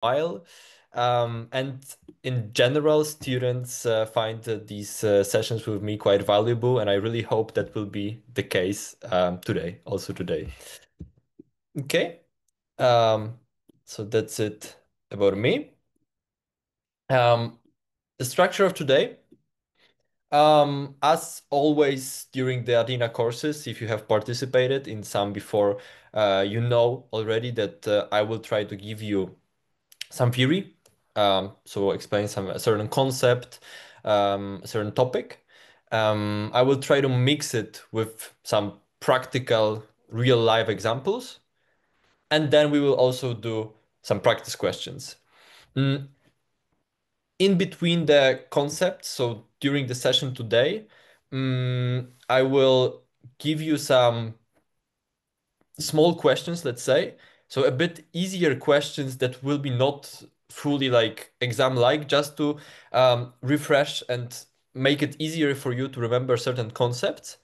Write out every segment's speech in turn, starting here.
while. And in general, students find these sessions with me quite valuable, and I really hope that will be the case today, also today. Okay, um, so that's it about me. Um, the structure of today, as always during the Athena courses, if you have participated in some before, you know already that I will try to give you some theory, so explain some a certain concept, a certain topic. I will try to mix it with some practical, real life examples, and then we will also do some practice questions. Mm, in between the concepts, so during the session today, I will give you some small questions, let's say. So a bit easier questions that will be not fully like exam-like, just to refresh and make it easier for you to remember certain concepts.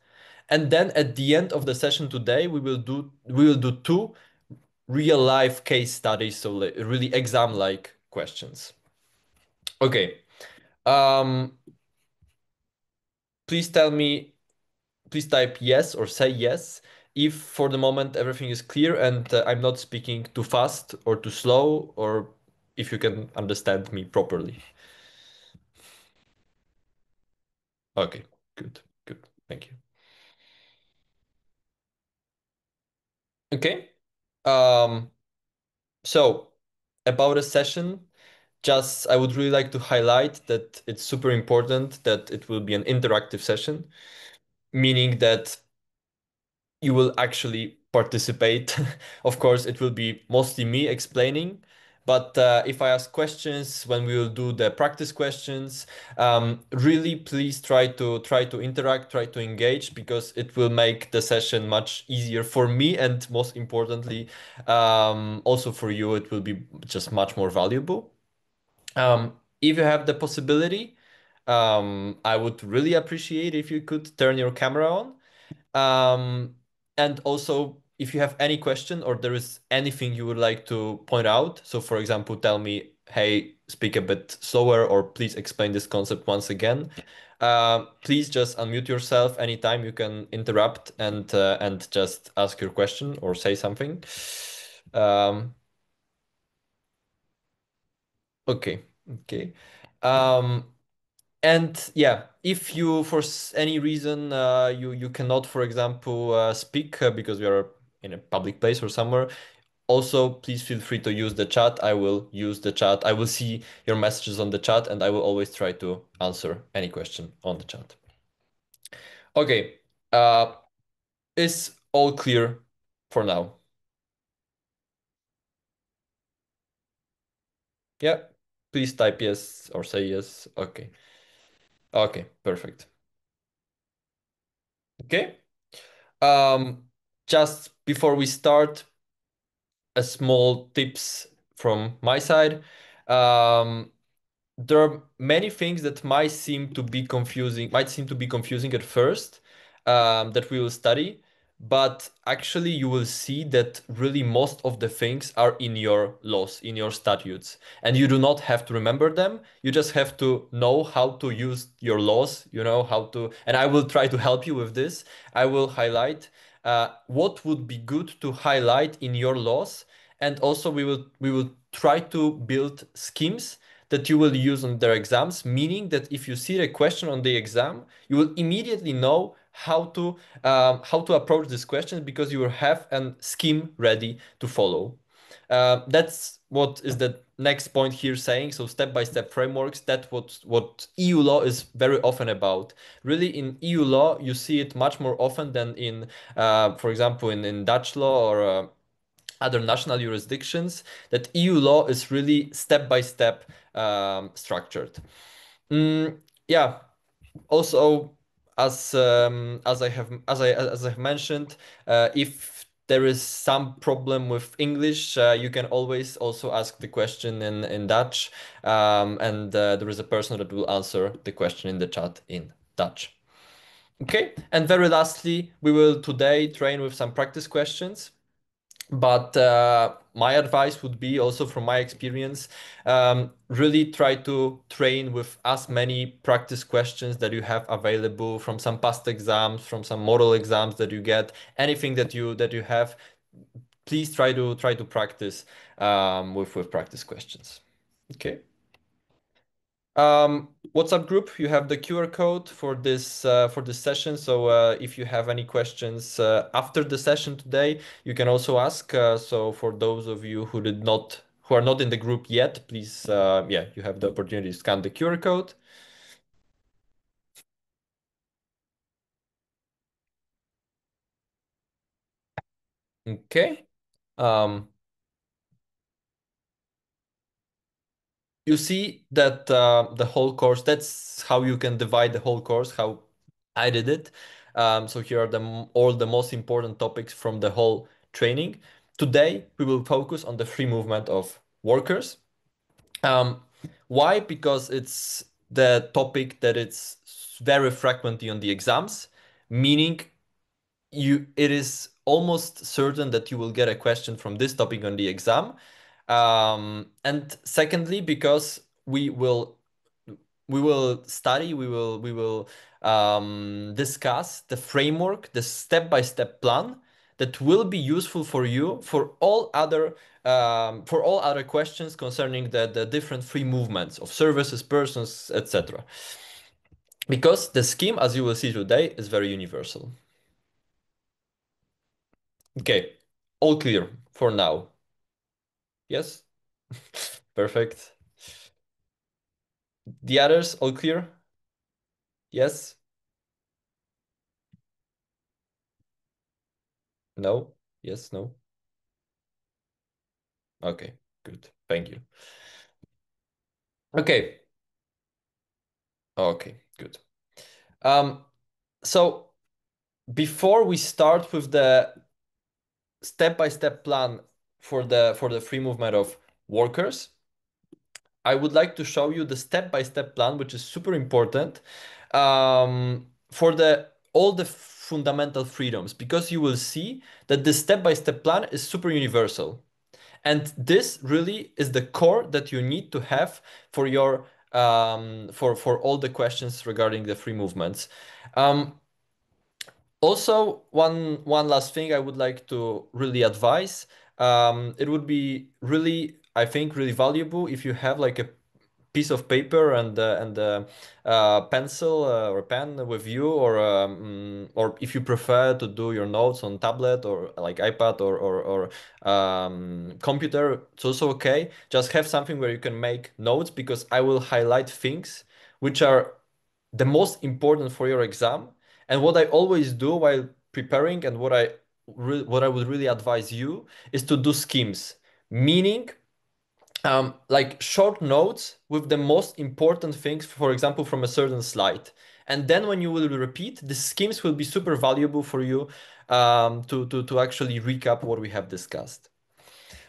And then at the end of the session today, we will do two real-life case studies, so really exam-like questions. Okay. Um, please tell me, please type yes or say yes if for the moment everything is clear and I'm not speaking too fast or too slow, or if you can understand me properly. Okay, good, good. Thank you. Okay. Um, so about a session, just I would really like to highlight that it's super important that it will be an interactive session, meaning that you will actually participate. Of course, it will be mostly me explaining, but if I ask questions when we will do the practice questions, really please try to interact, try to engage, because it will make the session much easier for me, and most importantly, also for you, it will be just much more valuable. If you have the possibility, I would really appreciate if you could turn your camera on. Um, and also, if you have any question or there is anything you would like to point out, so for example, tell me, hey, speak a bit slower, or please explain this concept once again. Please just unmute yourself anytime. You can interrupt and just ask your question or say something. Um, okay, okay. Um, And yeah, if you for any reason you cannot, for example, speak because you are in a public place or somewhere, also please feel free to use the chat. I will use the chat. I will see your messages on the chat, and I will always try to answer any question on the chat. Okay, is all clear for now? Yeah, please type yes or say yes. Okay, okay, perfect. Okay. Um, just before we start, a small tips from my side. Um, there are many things that might seem to be confusing at first, that we will study, but actually you will see that really most of the things are in your laws, in your statutes, and you do not have to remember them. You just have to know how to use your laws, you know how to, and I will try to help you with this. I will highlight what would be good to highlight in your laws, and also we will try to build schemes that you will use on their exams, meaning that if you see a question on the exam, you will immediately know how to approach this question, because you will have a scheme ready to follow. That's what is the next point here saying. So step-by-step frameworks. That's what EU law is very often about. Really, in EU law, you see it much more often than in, for example, in Dutch law or other national jurisdictions, that EU law is really step-by-step structured. Yeah. Also, as I've mentioned, if there is some problem with English, you can always also ask the question in Dutch, and there is a person that will answer the question in the chat in Dutch. Okay, and very lastly, we will today train with some practice questions. But my advice would be also from my experience, really try to train with as many practice questions that you have available from some past exams, from some model exams that you get, anything that you have. Please try to practice with practice questions. Okay. WhatsApp group, you have the QR code for this session. So if you have any questions after the session today, you can also ask. So for those of you who are not in the group yet, please, yeah, you have the opportunity to scan the QR code. Okay. Um, you see that the whole course, that's how you can divide the whole course, how I did it. So here are all the most important topics from the whole training. Today, we will focus on the free movement of workers. Um, why? Because it's the topic that it's very frequently on the exams, meaning it is almost certain that you will get a question from this topic on the exam. And secondly, because we will study, we will discuss the framework, the step-by-step plan that will be useful for you for all other questions concerning the different free movements of services, persons, etc. Because the scheme, as you will see today, is very universal. Okay, all clear for now. Yes? Perfect. The others, all clear? Yes? No? Yes? No? Okay, good. Thank you. Okay. Okay, good. Um, so before we start with the step-by-step plan for the free movement of workers, I would like to show you the step-by-step plan, which is super important for the all the fundamental freedoms, because you will see that the step-by-step plan is super universal. And this really is the core that you need to have for your for all the questions regarding the free movements. Also, one last thing I would like to really advise. It would be really, I think, really valuable if you have like a piece of paper and pencil or pen with you, or if you prefer to do your notes on tablet or like iPad or computer, it's also okay. Just have something where you can make notes, because I will highlight things which are the most important for your exam. And what I always do while preparing, and what I would really advise you, is to do schemes, meaning like short notes with the most important things, for example, from a certain slide. And then when you will repeat, the schemes will be super valuable for you to actually recap what we have discussed.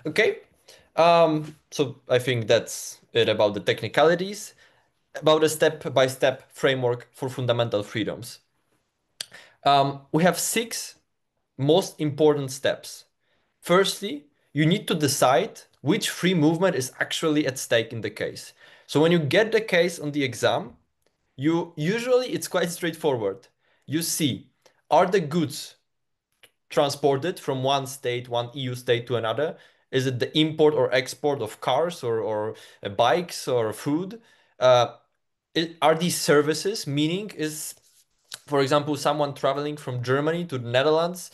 Okay, so I think that's it about the technicalities, about a step-by-step framework for fundamental freedoms. We have six most important steps. Firstly, you need to decide which free movement is actually at stake in the case. So when you get the case on the exam, you usually it's quite straightforward. You see, are the goods transported from one state, one EU state to another? Is it the import or export of cars or bikes or food? Uh, are these services, meaning is, for example, someone traveling from Germany to the Netherlands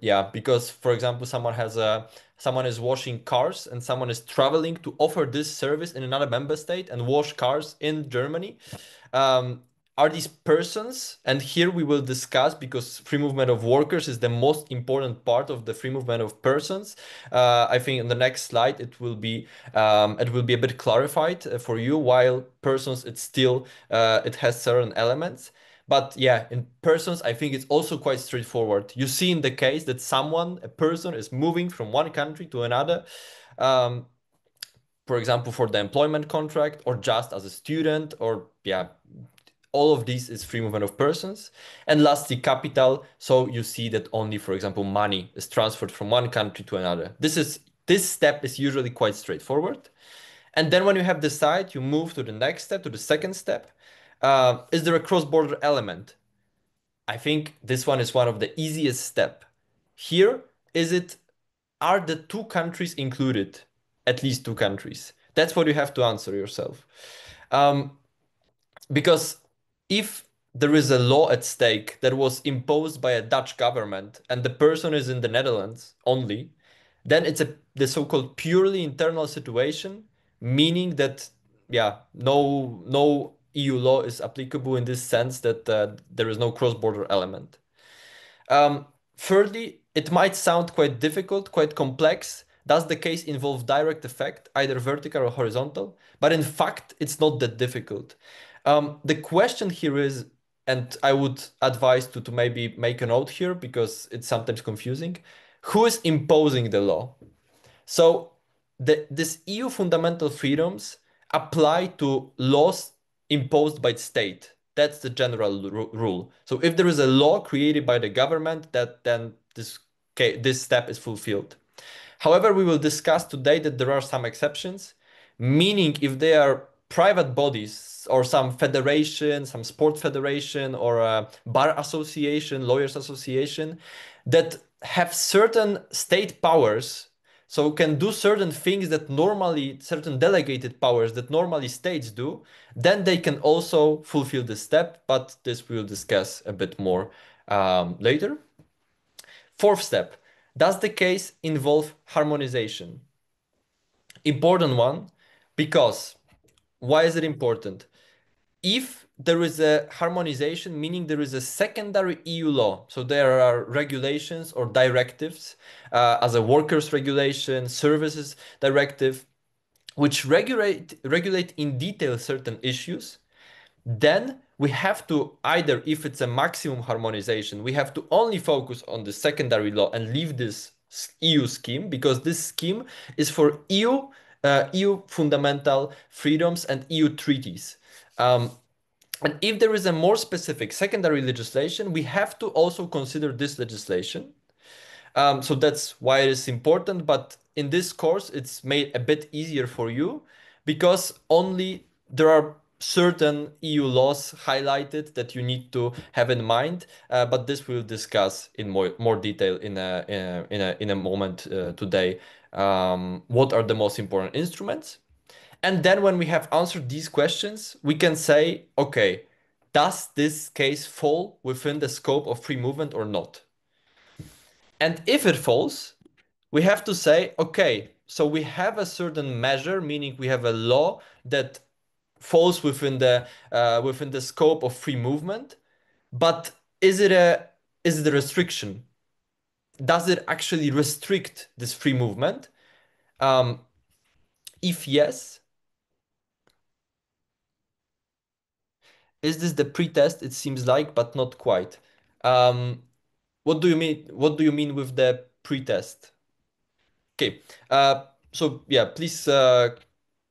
yeah, because for example someone is washing cars and someone is traveling to offer this service in another member state and wash cars in Germany. um, are these persons? And here we will discuss, because free movement of workers is the most important part of the free movement of persons. I think in the next slide it will be a bit clarified for you, while persons it's still it has certain elements. But yeah, in persons, I think it's also quite straightforward. You see in the case that a person is moving from one country to another. Um, for example, for the employment contract, or just as a student, or yeah, All of these is free movement of persons. And lastly, capital. So you see that only, for example, money is transferred from one country to another. This step is usually quite straightforward. And then when you have decided, you move to the next step, to the second step. Is there a cross-border element? I think this one is one of the easiest step. Here, is it, are the two countries included? At least two countries. That's what you have to answer yourself. Um, because if there is a law at stake that was imposed by a Dutch government and the person is in the Netherlands only, then it's the so-called purely internal situation, meaning that yeah, no EU law is applicable in this sense that there is no cross-border element. Thirdly, it might sound quite difficult, quite complex. Does the case involve direct effect, either vertical or horizontal? But in fact, it's not that difficult. The question here is, and I would advise to maybe make a note here because it's sometimes confusing. Who is imposing the law? So this EU fundamental freedoms apply to laws imposed by the state. That's the general rule. So if there is a law created by the government, that then this step is fulfilled. However, we will discuss today that there are some exceptions, meaning if they are private bodies or some federation, some sport federation or a bar association, lawyers association that have certain state powers, so can do certain things that normally, certain delegated powers that normally states do, then they can also fulfill this step, but this we'll discuss a bit more later. Fourth step, does the case involve harmonization? Important one, because why is it important? If there is a harmonization, meaning there is a secondary EU law, so there are regulations or directives, as a workers regulation, services directive, which regulate in detail certain issues, then we have to either, if it's a maximum harmonization, we have to only focus on the secondary law and leave this EU scheme, because this scheme is for EU fundamental freedoms and EU treaties. And if there is a more specific secondary legislation, we have to also consider this legislation. So that's why it is important. But in this course, it's made a bit easier for you because only there are certain EU laws highlighted that you need to have in mind. But this we'll discuss in more detail in a moment today. What are the most important instruments? And then when we have answered these questions, we can say, okay, does this case fall within the scope of free movement or not? And if it falls, we have to say, okay, so we have a certain measure, meaning we have a law that falls within the scope of free movement, but is it a restriction? Does it actually restrict this free movement? Um, if yes, is this the pretest? It seems like, but not quite. Um, what do you mean? What do you mean with the pretest? Okay. So yeah, please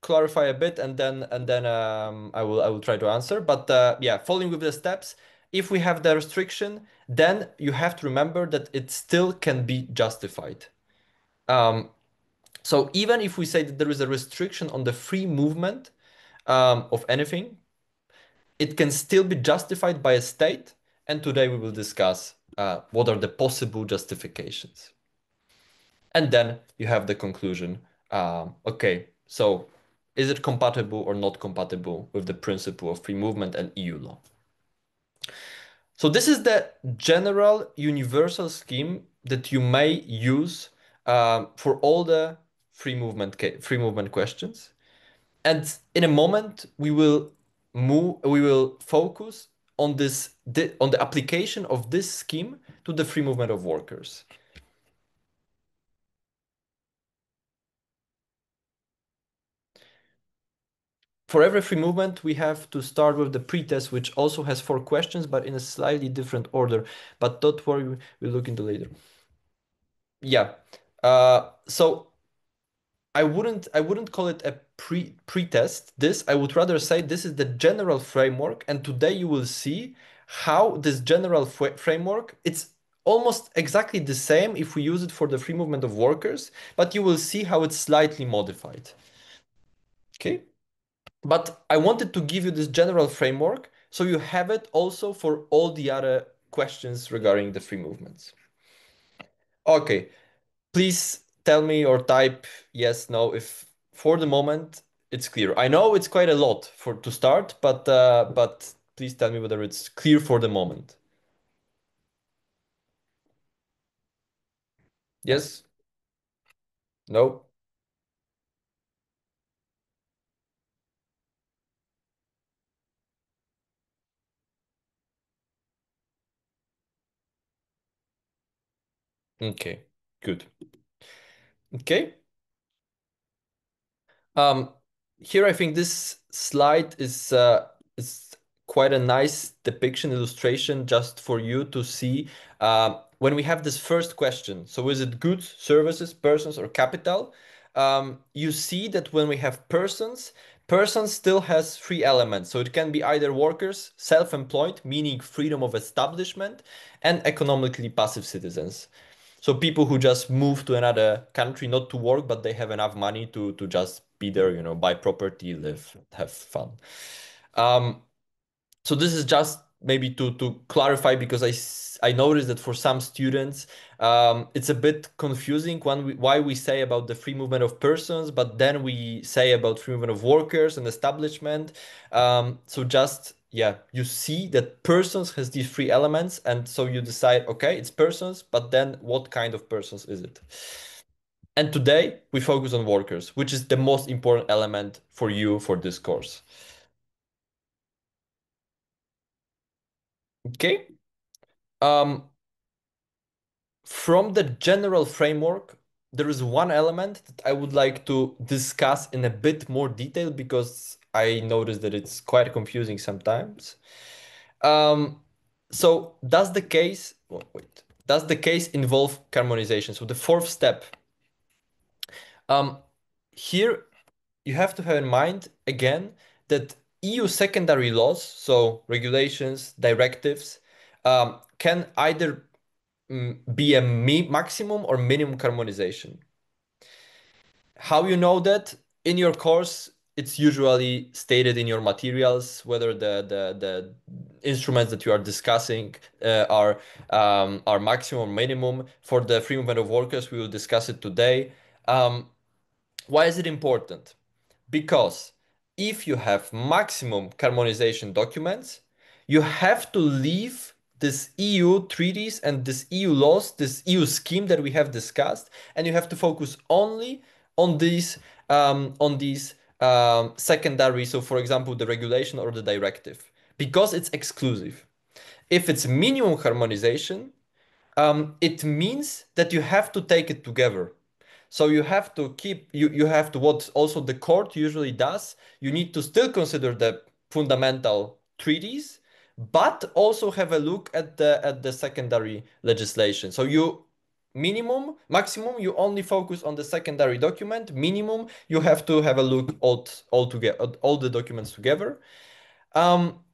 clarify a bit, and then I will try to answer. But yeah, following with the steps, if we have the restriction, then you have to remember that it still can be justified. Um, so even if we say that there is a restriction on the free movement of anything, it can still be justified by a state. And today we will discuss what are the possible justifications. And then you have the conclusion. Okay, so is it compatible or not compatible with the principle of free movement and EU law? So this is the general universal scheme that you may use for all the free movement questions. And in a moment, we will focus on on the application of this scheme to the free movement of workers. For every free movement, we have to start with the pretest, which also has 4 questions, but in a slightly different order. But don't worry, we'll look into later. Yeah. So I wouldn't call it a pre-test. This I would rather say this is the general framework, and today you will see how this general framework, it's almost exactly the same if we use it for the free movement of workers, but you will see how it's slightly modified. Okay? But I wanted to give you this general framework so you have it also for all the other questions regarding the free movements. Okay, please tell me or type yes, no, if for the moment it's clear. I know it's quite a lot for to start, but please tell me whether it's clear for the moment. Yes? No? Okay, good. Okay. Um, Here I think this slide is quite a nice depiction, illustration, just for you to see when we have this first question. So is it goods, services, persons, or capital? You see that when we have persons, persons still has three elements. So it can be either workers, self-employed, meaning freedom of establishment, and economically passive citizens. So people who just move to another country not to work, but they have enough money to just be there, buy property, live, have fun. Um, so this is just maybe to clarify because I noticed that for some students it's a bit confusing when why we say about the free movement of persons, but then we say about free movement of workers and establishment. So just yeah, you see that persons has these three elements, and so you decide, okay, it's persons, but then what kind of persons is it? And today we focus on workers, which is the most important element for you for this course. Okay. Um, From the general framework, there is one element that I would like to discuss in a bit more detail because I noticed that it's quite confusing sometimes. Um, so does the case involve harmonization? So the fourth step. Um, Here you have to have in mind again that EU secondary laws, so regulations, directives, can either be a maximum or minimum harmonization. How you know that? In your course, it's usually stated in your materials whether the instruments that you are discussing are maximum or minimum. For the free movement of workers, we will discuss it today. Um, why is it important? Because if you have maximum harmonization documents, you have to leave this EU treaties and this EU laws, this EU scheme that we have discussed, and you have to focus only on these secondary. So, for example, the regulation or the directive, because it's exclusive. If it's minimum harmonization, it means that you have to take it together. So you have to you have to what also the court usually does. You need to still consider the fundamental treaties, but also have a look at the secondary legislation. So you maximum you only focus on the secondary document. Minimum you have to have a look all together all the documents together. Um,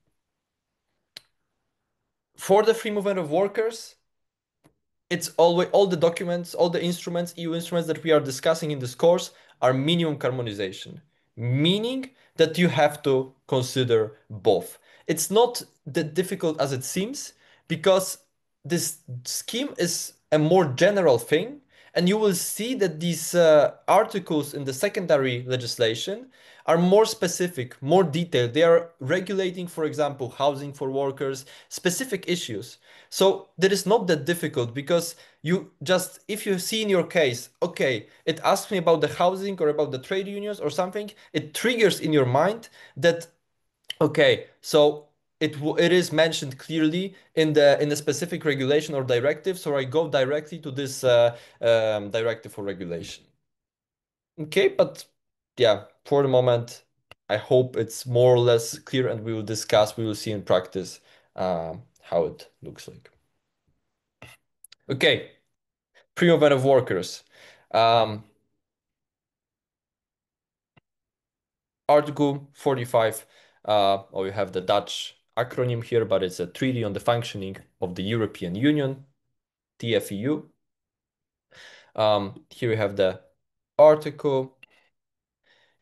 for the free movement of workers, it's always all the documents, all the instruments, EU instruments that we are discussing in this course are minimum harmonization, meaning that you have to consider both. It's not that difficult as it seems because this scheme is a more general thing, and you will see that these articles in the secondary legislation are more specific, more detailed. They are regulating, for example, housing for workers, specific issues. So that is not that difficult because you just, if you see in your case, okay, it asks me about the housing or about the trade unions or something, it triggers in your mind that, okay, so it is mentioned clearly in the specific regulation or directive, so I go directly to this directive or regulation. Okay, but yeah, for the moment, I hope it's more or less clear, and we will see in practice how it looks like. Okay, pre-movement of workers. Um, Article 45, or you have the Dutch acronym here, but it's a Treaty on the Functioning of the European Union, TFEU. Here you have the article.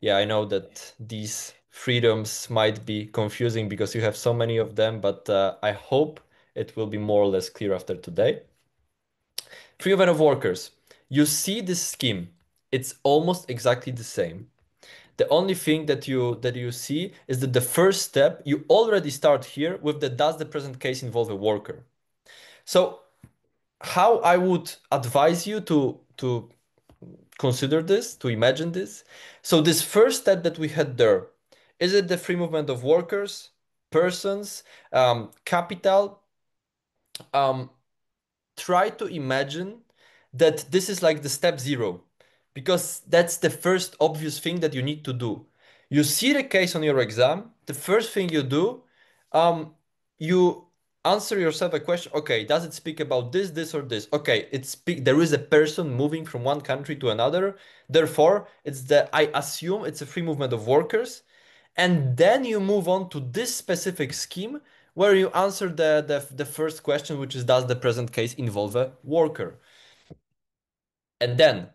Yeah, I know that these freedoms might be confusing because you have so many of them, but I hope it will be more or less clear after today. Freedom of workers. You see this scheme. It's almost exactly the same. The only thing that you see is that the first step, you already start here with the does the present case involve a worker. So how I would advise you to consider this, to imagine this. So this first step that we had there, is it the free movement of workers, persons, capital? Um, Try to imagine that this is like the step zero, because that's the first obvious thing that you need to do. You see the case on your exam, the first thing you do, you answer yourself a question, okay, does it speak about this, or this? Okay, there is a person moving from one country to another, therefore, I assume it's a free movement of workers, and then you move on to this specific scheme where you answer the first question, which is does the present case involve a worker? And then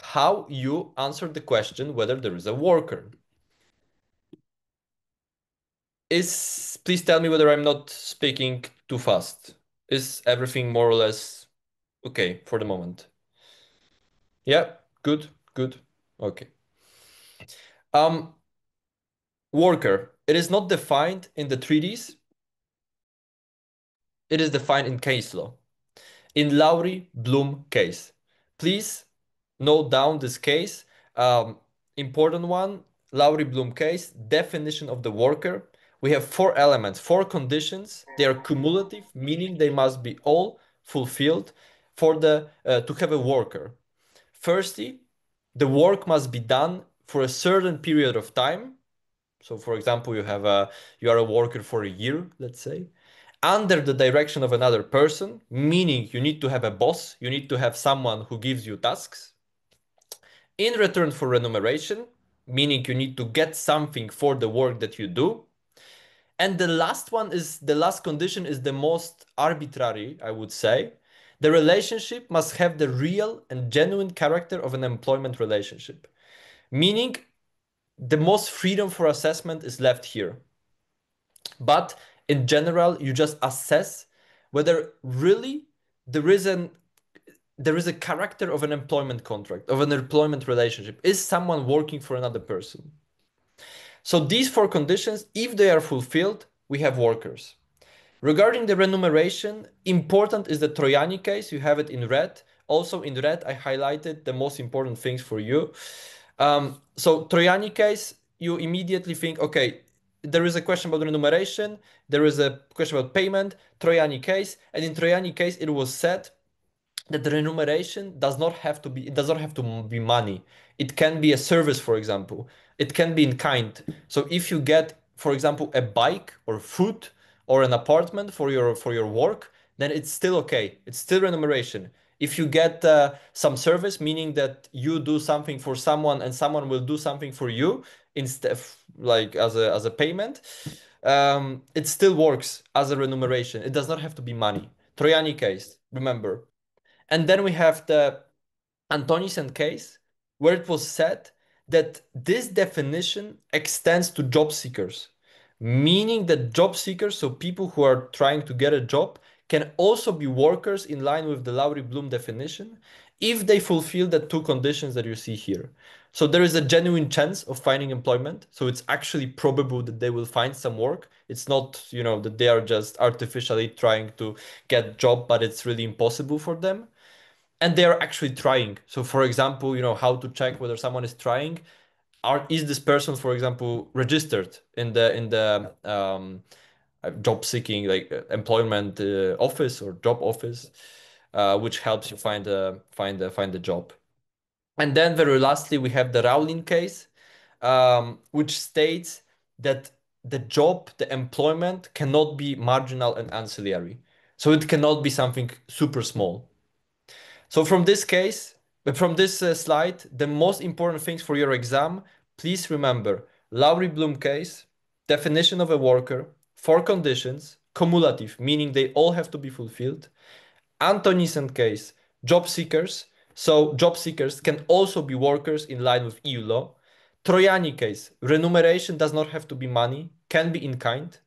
how you answer the question whether there is a worker. Please tell me whether I'm not speaking too fast. Is everything more or less okay for the moment? Yeah, good, good. Okay. Um, Worker. It is not defined in the treaties. It is defined in case law. In Lowry Bloom case. Please note down this case. Important one, Lowry Bloom case, definition of the worker. We have four elements, four conditions. They are cumulative, meaning they must be all fulfilled for to have a worker. Firstly, the work must be done for a certain period of time. So, for example, you are a worker for a year, let's say, under the direction of another person, meaning you need to have a boss, you need to have someone who gives you tasks. In return for remuneration, meaning you need to get something for the work that you do. And the last condition is the most arbitrary, I would say. The relationship must have the real and genuine character of an employment relationship, meaning the most freedom for assessment is left here. But in general, you just assess whether really there is an there is a character of an employment contract, of an employment relationship. Is someone working for another person? So these four conditions, if they are fulfilled, we have workers. Regarding the remuneration, important is the Troiani case. You have it in red. Also in red, I highlighted the most important things for you. So Troiani case, you immediately think, okay, there is a question about remuneration, there is a question about payment, Troiani case, and in Troiani case, it was said that the remuneration does not have to be money. It can be a service, for example. It can be in kind. So if you get, for example, a bike or food or an apartment for your work, then it's still okay. It's still remuneration. If you get some service, meaning that you do something for someone and someone will do something for you instead, like as a payment, it still works as a remuneration. It does not have to be money. Troiani case, remember. And then we have the Antonissen case, where it was said that this definition extends to job seekers, meaning that job seekers, so people who are trying to get a job, can also be workers in line with the Lowry Bloom definition if they fulfill the two conditions that you see here. So there is a genuine chance of finding employment. So it's actually probable that they will find some work. It's not, that they are just artificially trying to get job, but it's really impossible for them, and they're actually trying. So for example, how to check whether someone is trying, is this person, for example, registered in the job seeking, like employment office or job office, which helps you find a job. And then very lastly, we have the Rowling case, which states that the employment cannot be marginal and ancillary. So it cannot be something super small. So from this slide, the most important things for your exam, please remember, Lowry-Bloom case, definition of a worker, four conditions, cumulative, meaning they all have to be fulfilled. Antonisen case, job seekers. So job seekers can also be workers in line with EU law. Trojani case, remuneration does not have to be money, can be in kind.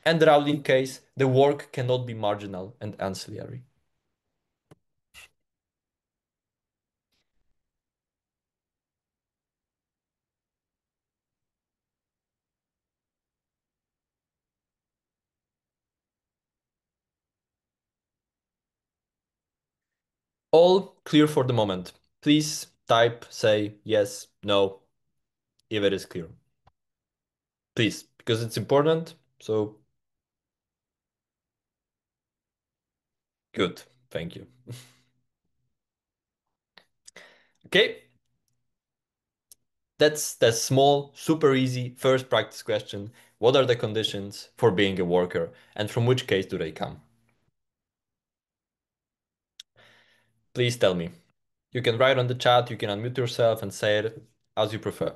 And Rowling case, the work cannot be marginal and ancillary. All clear for the moment. Please type, say yes, no, if it is clear. Please, because it's important. So good. Thank you. Okay. That's the small, super easy first practice question. What are the conditions for being a worker and from which case do they come? Please tell me. You can write on the chat, you can unmute yourself and say it as you prefer.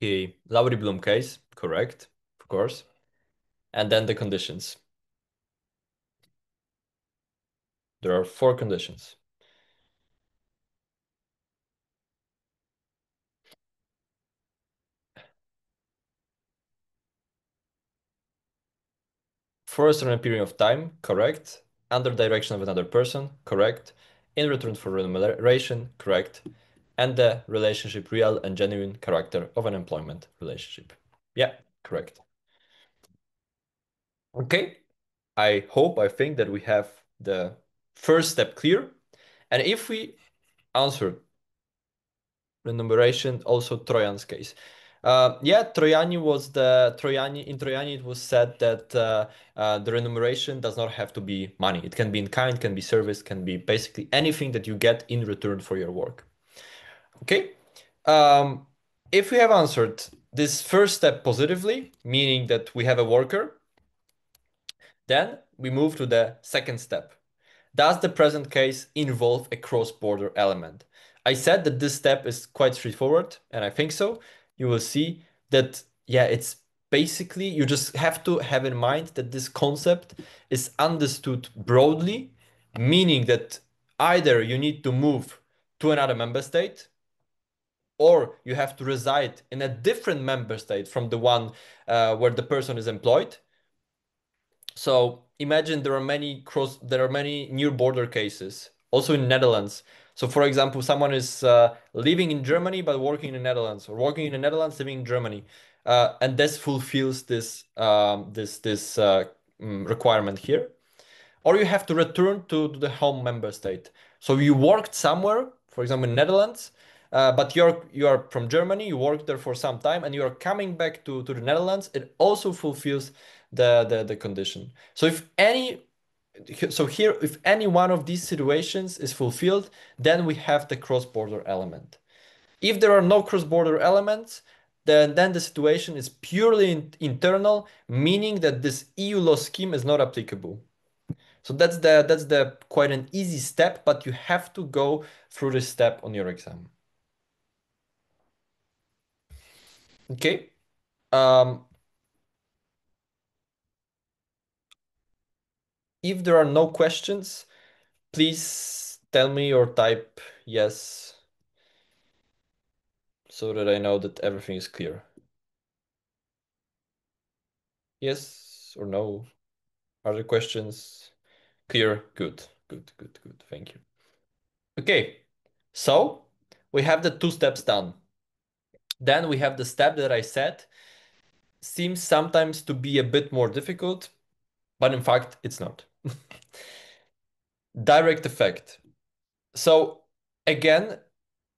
Okay, Lowry Bloom case, correct, of course. And then the conditions. There are four conditions. First, on a period of time, correct. Under direction of another person, correct. In return for remuneration, correct. And the relationship real and genuine character of an employment relationship. Yeah, correct. Okay. I think that we have the first step clear. And if we answer remuneration, also Trojan's case. Yeah, Trojani. In Trojani, it was said that the remuneration does not have to be money. It can be in kind, can be service, can be basically anything that you get in return for your work. Okay. Um, if we have answered this first step positively, meaning that we have a worker, then we move to the second step. Does the present case involve a cross-border element? I said that this step is quite straightforward, and I think so. You will see that, yeah, it's basically, you just have to have in mind that this concept is understood broadly, meaning that either you need to move to another member state, or you have to reside in a different member state from the one where the person is employed. So imagine there are many near border cases, also in Netherlands. So for example, someone is living in Germany but working in the Netherlands, or working in the Netherlands living in Germany, and this fulfills this requirement here. Or you have to return to the home member state. So you worked somewhere, for example, in Netherlands, but you are from Germany. You worked there for some time, and you are coming back to the Netherlands. It also fulfills the condition. So here, if any one of these situations is fulfilled, then we have the cross-border element. If there are no cross-border elements, then the situation is purely internal, meaning that this EU law scheme is not applicable. So that's the quite an easy step, but you have to go through this step on your exam. Okay. Um, if there are no questions, please tell me or type yes so that I know that everything is clear. Yes or no? Are there questions? Clear. Good. Good, good, good. Thank you. Okay. So we have the two steps done. Then we have the step that I said seems sometimes to be a bit more difficult, but in fact, it's not. Direct effect. So again,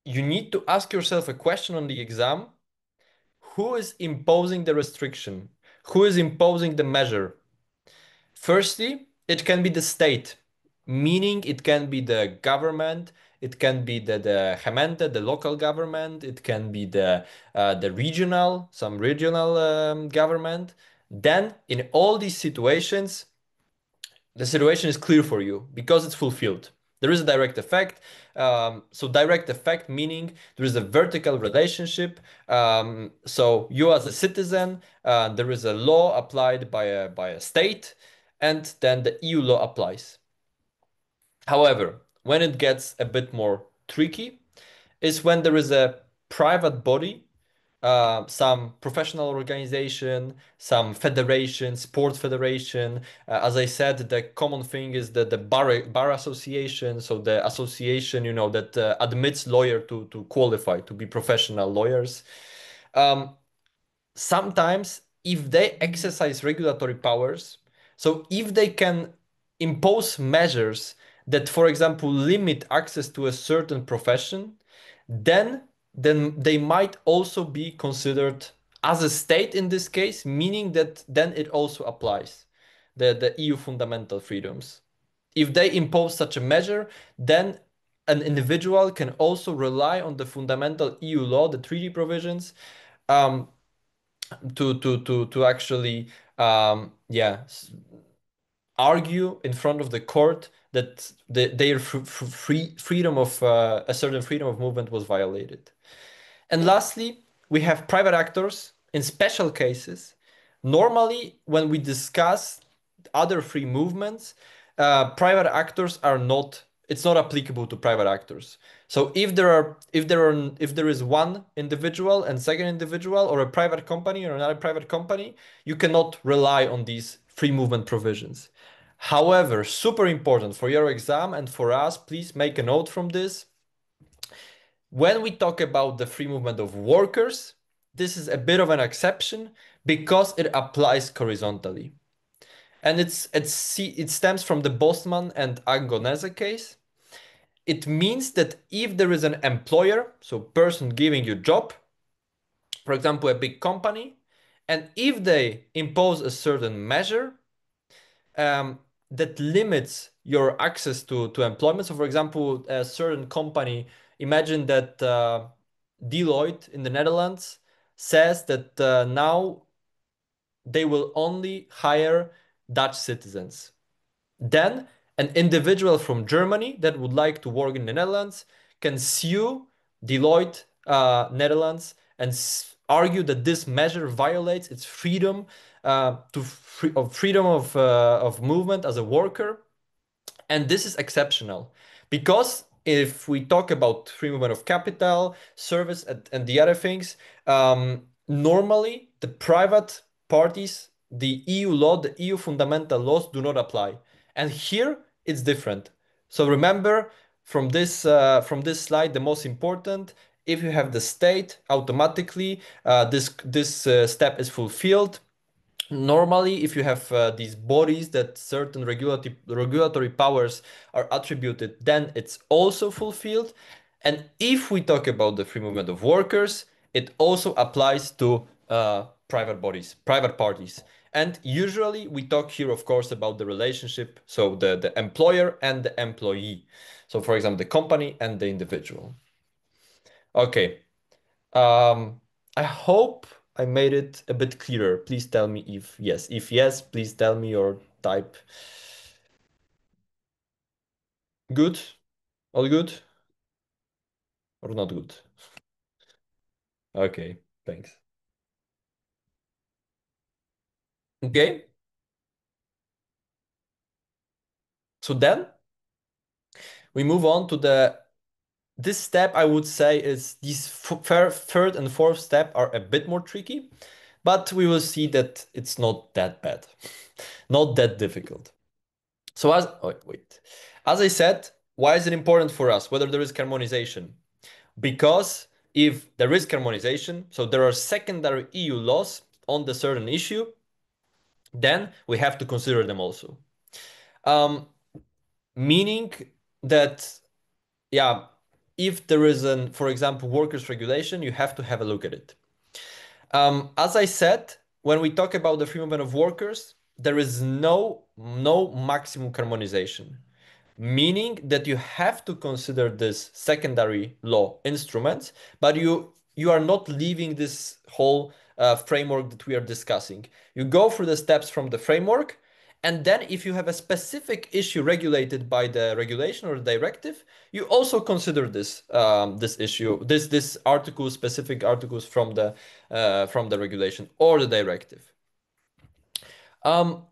you need to ask yourself a question on the exam. Who is imposing the restriction? Who is imposing the measure? Firstly, it can be the state, meaning it can be the government, it can be the gemeente, the local government, it can be the regional, some regional government. Then, in all these situations, the situation is clear for you because it's fulfilled. There is a direct effect. So direct effect meaning there is a vertical relationship. So you as a citizen, there is a law applied by a state, and then the EU law applies. However, when it gets a bit more tricky, is when there is a private body, some professional organization, some federation, sports federation. As I said, the common thing is the bar association. So the association, that admits lawyer to qualify to be professional lawyers. Um, Sometimes if they exercise regulatory powers, so if they can impose measures that, for example, limit access to a certain profession, then they might also be considered as a state in this case, meaning that then it also applies the EU fundamental freedoms. If they impose such a measure, then an individual can also rely on the fundamental EU law, the treaty provisions, um, to actually argue in front of the court that their freedom of a certain freedom of movement was violated. And lastly, we have private actors in special cases. Normally, when we discuss other free movements, private actors are not, it's not applicable to private actors. So if there is one individual and second individual, or a private company or another private company, you cannot rely on these free movement provisions. However, super important for your exam and for us, please make a note from this. When we talk about the free movement of workers, this is a bit of an exception because it applies horizontally. And it stems from the Bosman and Angonese case. It means that if there is an employer, so person giving you job, for example, a big company, and if they impose a certain measure, that limits your access to employment. So, for example, a certain company, imagine that Deloitte in the Netherlands says that now they will only hire Dutch citizens. Then, an individual from Germany that would like to work in the Netherlands can sue Deloitte Netherlands and argue that this measure violates its freedom of freedom of movement as a worker. And this is exceptional because if we talk about free movement of capital, service, and the other things, normally the private parties, the EU law, the EU fundamental laws do not apply. And here it's different. So remember from this slide, the most important, if you have the state, automatically this step is fulfilled. Normally, if you have these bodies that certain regulatory powers are attributed, then it's also fulfilled. And if we talk about the free movement of workers, it also applies to private bodies, private parties. And usually we talk here, of course, about the relationship, so the employer and the employee. So, for example, the company and the individual. Okay. Um, I hope I made it a bit clearer. Please tell me if yes. If yes, please tell me or type. Good? All good? Or not good? Okay, thanks. Okay, so then we move on to this step. I would say is these third and fourth step are a bit more tricky, but we will see that it's not that bad, not that difficult. So as I said, why is it important for us whether there is harmonization? Because if there is harmonization, so there are secondary EU laws on the certain issue, then we have to consider them also. Um, Meaning that, yeah, if there is an, for example, workers' regulation, you have to have a look at it. As I said, when we talk about the free movement of workers, there is no maximum harmonization, meaning that you have to consider this secondary law instruments, but you are not leaving this whole framework that we are discussing. You go through the steps from the framework, and then if you have a specific issue regulated by the regulation or the directive, you also consider this this issue, this article, specific articles from the regulation or the directive. Um,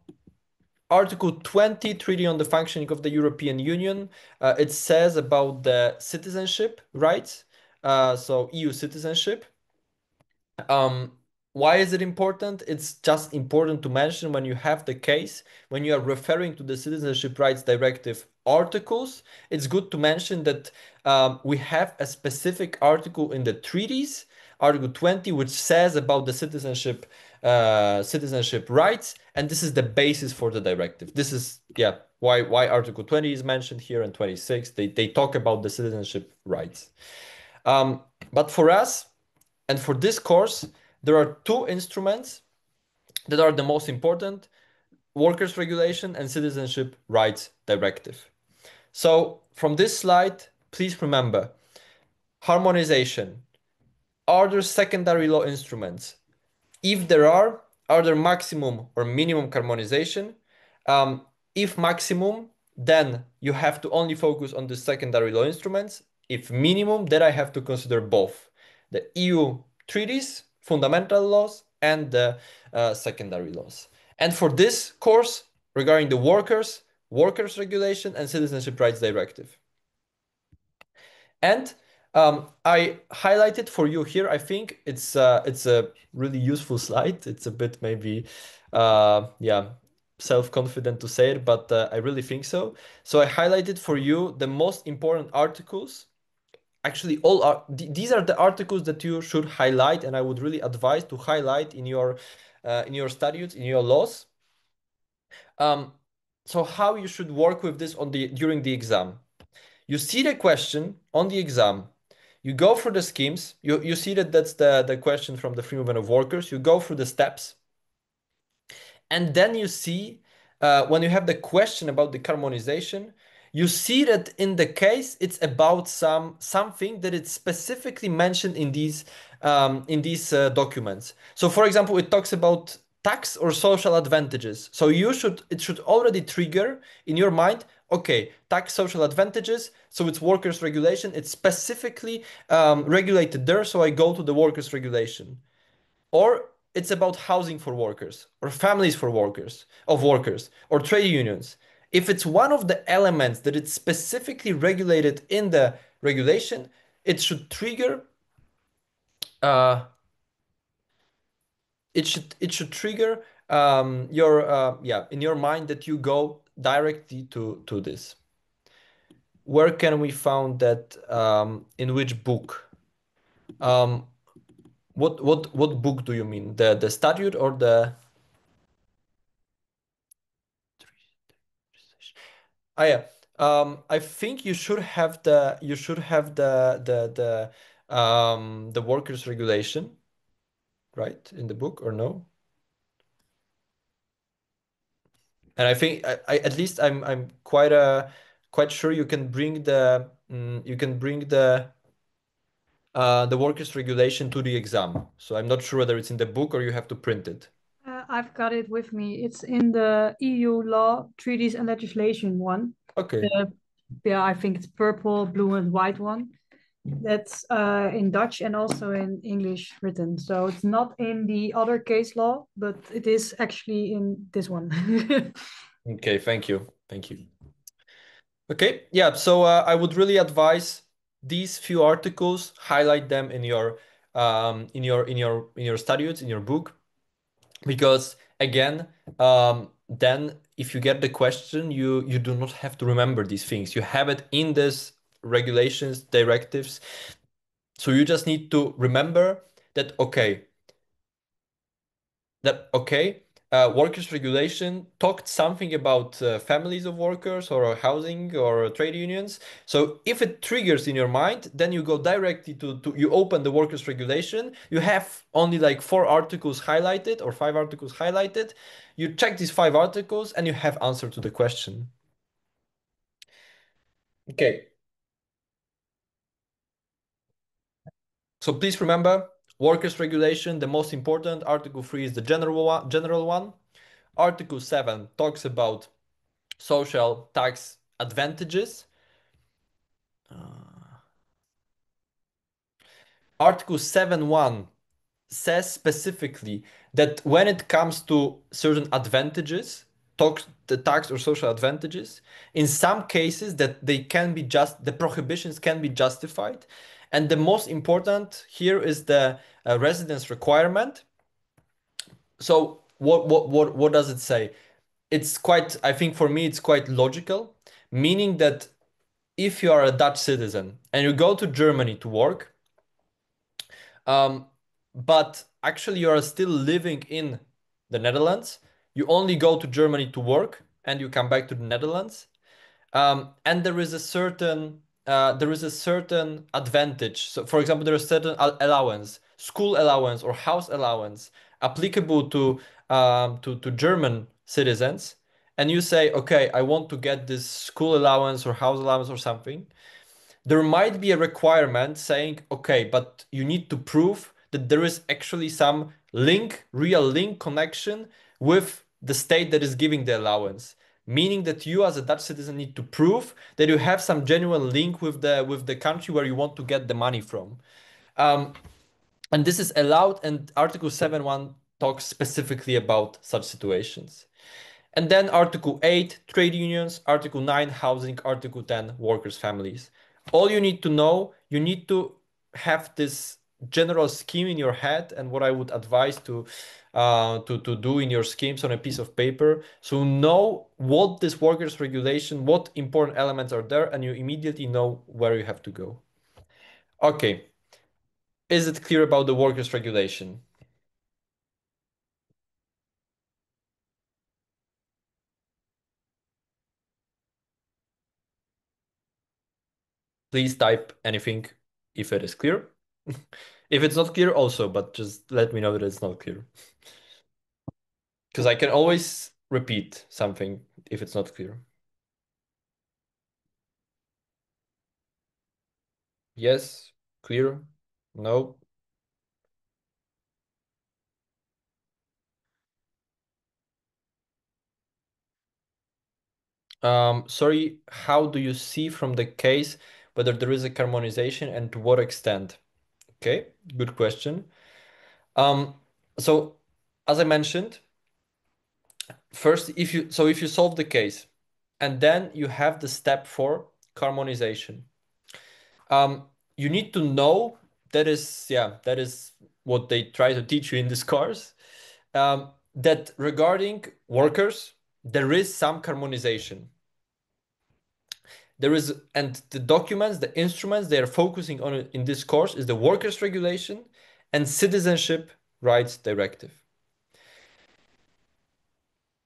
Article 20, Treaty on the Functioning of the European Union, it says about the citizenship rights, so EU citizenship. Um, why is it important? It's just important to mention when you have the case, when you are referring to the Citizenship Rights Directive articles, it's good to mention that we have a specific article in the treaties, Article 20, which says about the citizenship rights, and this is the basis for the directive. This is, yeah, why Article 20 is mentioned here and 26. They talk about the citizenship rights. But for us, and for this course, there are two instruments that are the most important: Workers' Regulation and Citizenship Rights Directive. So from this slide, please remember, harmonization. Are there secondary law instruments? If there are there maximum or minimum harmonization? Um, if maximum, then you have to only focus on the secondary law instruments. If minimum, then I have to consider both the EU treaties, fundamental laws, and the secondary laws. And for this course, regarding the workers' regulation and citizenship rights directive. And I highlighted for you here. I think it's a really useful slide. It's a bit maybe, yeah, self-confident to say it, but I really think so. So I highlighted for you the most important articles. Actually, all are these are the articles that you should highlight, and I would really advise to highlight in your statutes, in your laws. So how you should work with this on the during the exam? You see the question on the exam. You go through the schemes. You see that that's the question from the free movement of workers. You go through the steps. And then you see, when you have the question about the harmonization, you see that in the case it's about something that is specifically mentioned in these documents. So, for example, it talks about tax or social advantages. So it should already trigger in your mind, okay, tax social advantages. So it's workers regulation. It's specifically regulated there. So I go to the workers regulation. Or it's about housing for workers, or families for workers, or trade unions. If it's one of the elements that it's specifically regulated in the regulation, it should trigger uh, your yeah, in your mind, that you go directly to this. Where can we find that, in which book? Um, what book do you mean? The statute or the? Oh yeah. I think you should have the workers regulation, right, in the book, or no? And I think I at least I'm quite sure you can bring the workers regulation to the exam. So I'm not sure whether it's in the book or you have to print it. I've got it with me. It's in the EU law, treaties and legislation one. Okay. Yeah, I think it's purple, blue, and white one. That's in Dutch and also in English written. So it's not in the other case law, but it is actually in this one. Okay, thank you. Thank you. Okay, yeah, so I would really advise these few articles, highlight them in your statutes, in your book, because again, then if you get the question, you do not have to remember these things. You have it in this regulations, directives. So you just need to remember that okay, workers regulation talked something about families of workers or housing or trade unions. So if it triggers in your mind, then you go directly to you open the workers regulation. You have only like 4 articles highlighted or 5 articles highlighted. You check these 5 articles and you have answer to the question. Okay. So please remember, workers regulation, the most important. Article 3 is the general one. Article 7 talks about social tax advantages. Article 7.1 says specifically that when it comes to certain advantages, the tax or social advantages, in some cases that they can be just the prohibitions can be justified. And the most important here is the residence requirement. So what does it say? It's quite, I think for me, it's quite logical, meaning that if you are a Dutch citizen and you go to Germany to work, um, but actually you are still living in the Netherlands, you only go to Germany to work and you come back to the Netherlands, and there is a certain advantage. So, for example, there is certain allowance, school allowance or house allowance applicable to German citizens, and you say, okay, I want to get this school allowance or house allowance or something. There might be a requirement saying, okay, but you need to prove that there is actually some link, real link connection with the state that is giving the allowance. Meaning that you as a Dutch citizen need to prove that you have some genuine link with the country where you want to get the money from. Um, and this is allowed, and Article 7.1 talks specifically about such situations. And then Article 8, trade unions, Article 9, housing, Article 10, workers' families. All you need to know, you need to have this general scheme in your head, and what I would advise to do in your schemes on a piece of paper. So know what this workers' regulation, what important elements are there, and you immediately know where you have to go. Okay, is it clear about the workers' regulation? Please type anything if it is clear. If it's not clear, also, but just let me know that it's not clear. Because I can always repeat something if it's not clear. Yes, clear, no. Sorry, how do you see from the case whether there is a harmonization and to what extent? Okay, good question. Um, so as I mentioned, first, if you solve the case and then you have the step for harmonization, you need to know that is what they try to teach you in this course. That regarding workers, there is some harmonization. There is, and the documents, the instruments they are focusing on in this course is the workers' regulation and citizenship rights directive.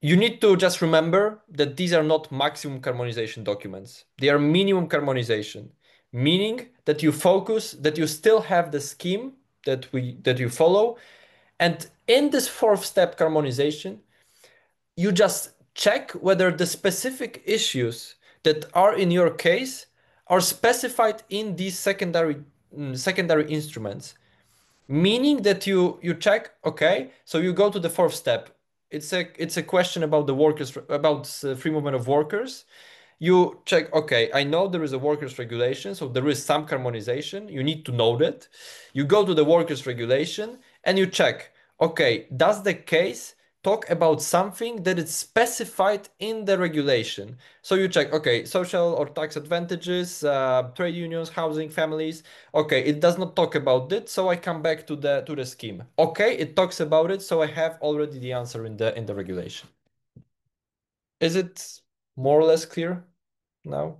You need to just remember that these are not maximum harmonization documents. They are minimum harmonization, meaning that you focus, that you still have the scheme that you follow. And in this fourth step harmonization, you just check whether the specific issues that are in your case are specified in these secondary instruments, meaning that you check, okay, so you go to the fourth step. It's a question about the workers, about free movement of workers. You check, okay, I know there is a workers regulation, so there is some harmonization. You need to know that. You go to the workers regulation and you check, okay, does the case talk about something that is specified in the regulation? So you check, okay, social or tax advantages, trade unions, housing, families. Okay, it does not talk about it, so I come back to the scheme. Okay, it talks about it, so I have already the answer in the regulation. Is it more or less clear now?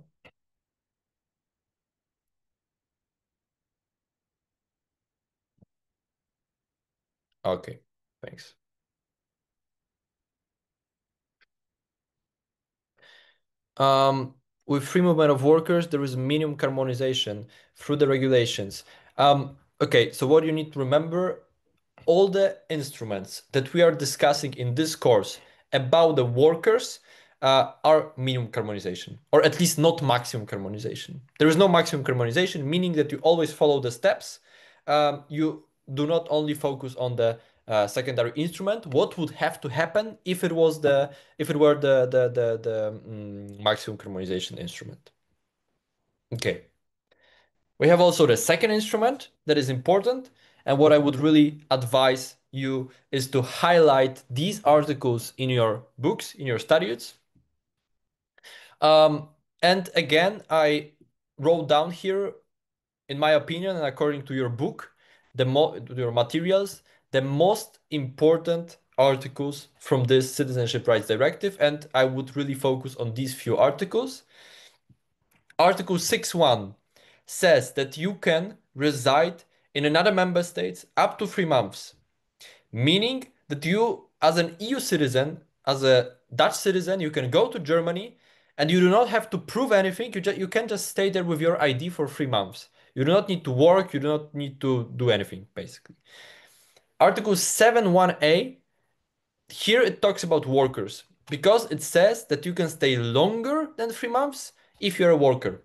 Okay, thanks. Um, with free movement of workers, there is minimum harmonization through the regulations. Okay, so what you need to remember, all the instruments that we are discussing in this course about the workers are minimum harmonization, or at least not maximum harmonization. There is no maximum harmonization, meaning that you always follow the steps. You do not only focus on the secondary instrument. What would have to happen if it was the if it were the maximum harmonization instrument? Okay. We have also the second instrument that is important, and what I would really advise you is to highlight these articles in your books, in your studies. Um, and again, I wrote down here, in my opinion, and according to your book, your materials, the most important articles from this Citizenship Rights Directive, and I would really focus on these few articles. Article 6.1 says that you can reside in another member state up to 3 months, meaning that you, as an EU citizen, as a Dutch citizen, you can go to Germany and you do not have to prove anything. You can just stay there with your ID for 3 months. You do not need to work, you do not need to do anything, basically. Article 7.1a, here it talks about workers because it says that you can stay longer than 3 months if you're a worker.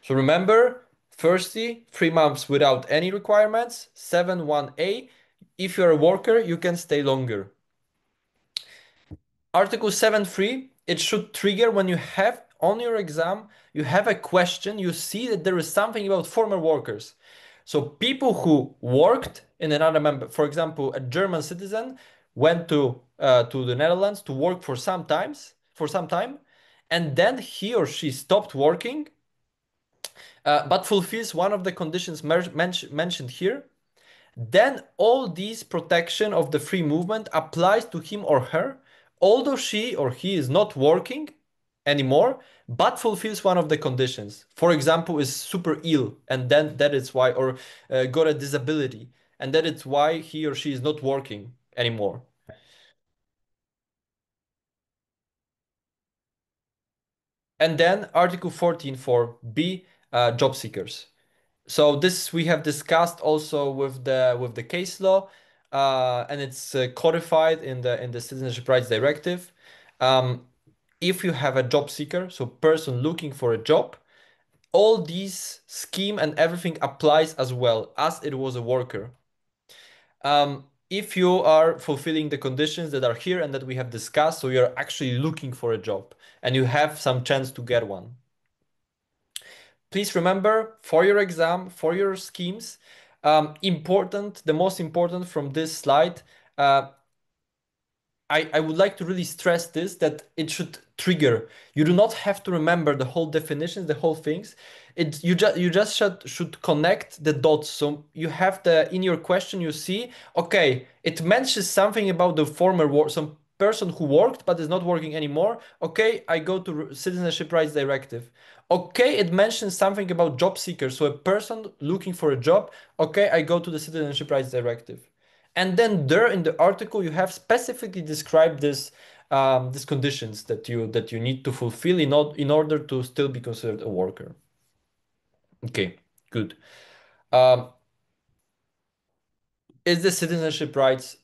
So remember, firstly, 3 months without any requirements. 7.1a, if you're a worker, you can stay longer. Article 7.3, it should trigger when you have on your exam, you have a question, you see that there is something about former workers. So people who worked in another member, for example, a German citizen went to the Netherlands to work for some time, and then he or she stopped working, but fulfills one of the conditions mentioned here, then all these protection of the free movement applies to him or her, although she or he is not working anymore, but fulfills one of the conditions. For example, is super ill, and then that is why, or got a disability, and that is why he or she is not working anymore. And then Article 14 for B, job seekers. So this we have discussed also with the case law, and it's codified in the Citizenship Rights Directive. Um, if you have a job seeker, so person looking for a job, all these scheme and everything applies as well as it was a worker. If you are fulfilling the conditions that are here and that we have discussed, so you're actually looking for a job and you have some chance to get one. Please remember for your exam, for your schemes, the most important from this slide, uh, I would like to really stress this, that it should trigger. You do not have to remember the whole definitions, the whole things. You just should connect the dots. So you have in your question you see, okay, it mentions something about the former work, some person who worked but is not working anymore. Okay, I go to Citizenship Rights Directive. Okay, it mentions something about job seekers, so a person looking for a job. Okay, I go to the Citizenship Rights Directive. And then there in the article, you have specifically described these conditions that you need to fulfill in order to still be considered a worker. Okay, good. Um, is the Citizenship Rights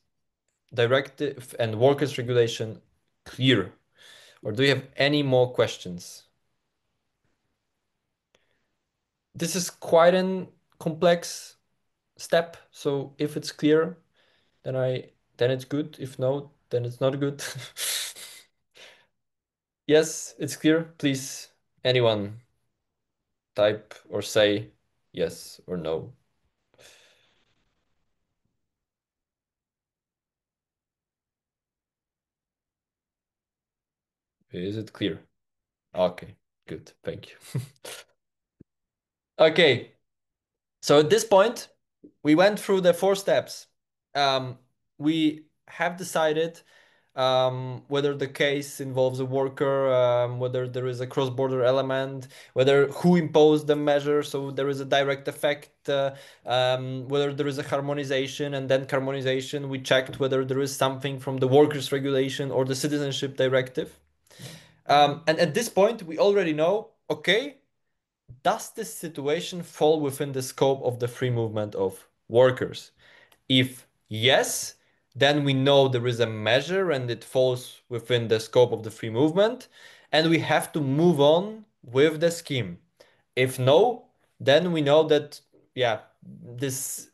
Directive and Workers Regulation clear? Or do you have any more questions? This is quite a complex step, so if it's clear, then it's good. If no, then it's not good. Yes, it's clear. Please, anyone type or say yes or no. Is it clear? Okay, good. Thank you. Okay, so at this point, we went through the 4 steps. We have decided whether the case involves a worker, whether there is a cross-border element, whether who imposed the measure, so there is a direct effect, whether there is a harmonization, and then harmonization, we checked whether there is something from the workers' regulation or the citizenship directive. And at this point, we already know, okay, does this situation fall within the scope of the free movement of workers? If yes, then we know there is a measure and it falls within the scope of the free movement, and we have to move on with the scheme. If no, then we know that, yeah, this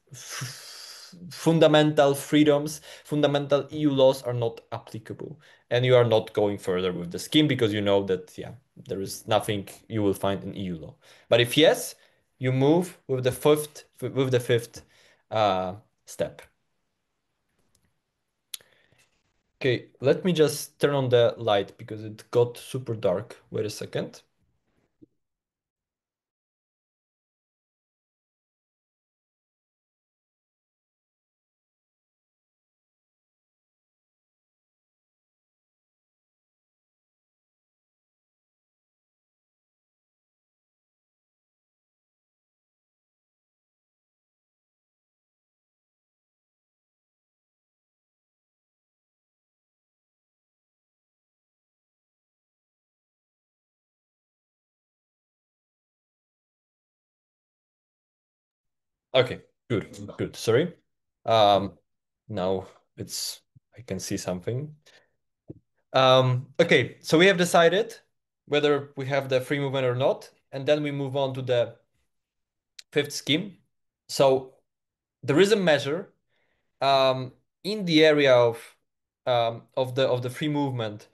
fundamental freedoms, fundamental EU laws are not applicable, and you are not going further with the scheme because you know that, yeah, there is nothing you will find in EU law. But if yes, you move with the fifth step. Okay, let me just turn on the light because it got super dark. Wait a second. Okay, good, good. Sorry. Um, now it's I can see something. Okay, so we have decided whether we have the free movement or not, and then we move on to the fifth scheme. So there is a measure um, in the area of the free movement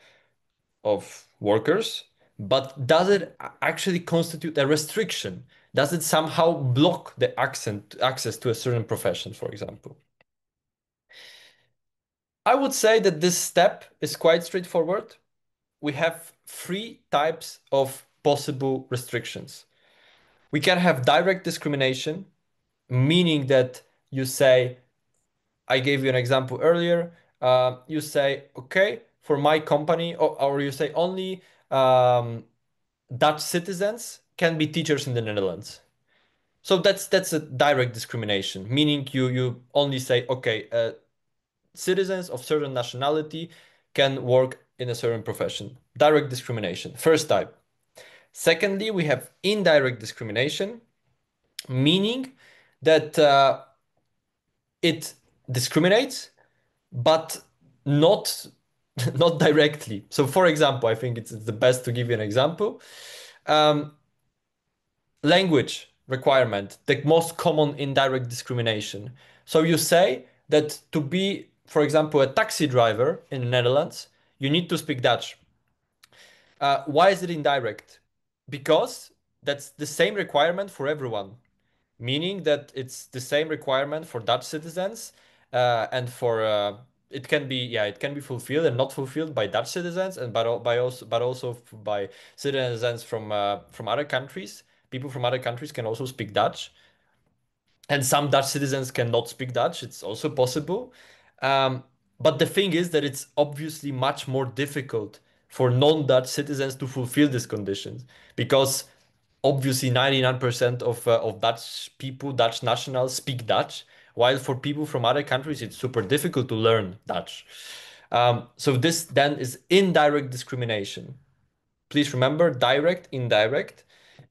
of workers, but does it actually constitute a restriction? Does it somehow block the access to a certain profession, for example? I would say that this step is quite straightforward. We have three types of possible restrictions. We can have direct discrimination, meaning that you say, I gave you an example earlier. You say, okay, for my company, or you say only Dutch citizens can be teachers in the Netherlands. So that's a direct discrimination, meaning you only say, okay, citizens of certain nationality can work in a certain profession. Direct discrimination, first type. Secondly, we have indirect discrimination, meaning that it discriminates, but not not directly. So, for example, I think it's the best to give you an example. Um, Language requirement, the most common indirect discrimination. So you say that to be, for example, a taxi driver in the Netherlands, you need to speak Dutch. Why is it indirect? Because that's the same requirement for everyone, meaning that it's the same requirement for Dutch citizens and for it can be, yeah, it can be fulfilled and not fulfilled by Dutch citizens and but also by citizens from other countries. People from other countries can also speak Dutch, and some Dutch citizens cannot speak Dutch. It's also possible. Um, but the thing is that it's obviously much more difficult for non-Dutch citizens to fulfill these conditions because obviously 99% of Dutch people, Dutch nationals, speak Dutch, while for people from other countries, it's super difficult to learn Dutch. So this then is indirect discrimination. Please remember direct, indirect,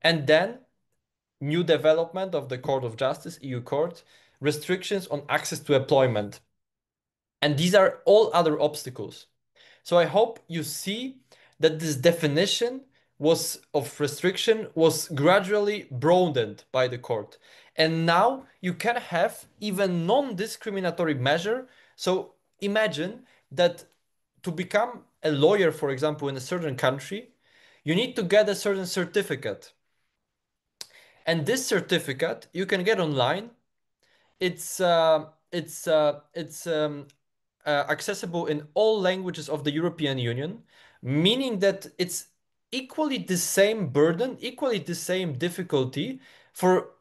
and then new development of the Court of Justice, EU Court, restrictions on access to employment. And these are all other obstacles. So I hope you see that this definition was of restriction was gradually broadened by the court. And now you can have even non-discriminatory measure. So imagine that to become a lawyer, for example, in a certain country, you need to get a certain certificate. And this certificate you can get online. It's accessible in all languages of the European Union, meaning that it's equally the same burden, equally the same difficulty for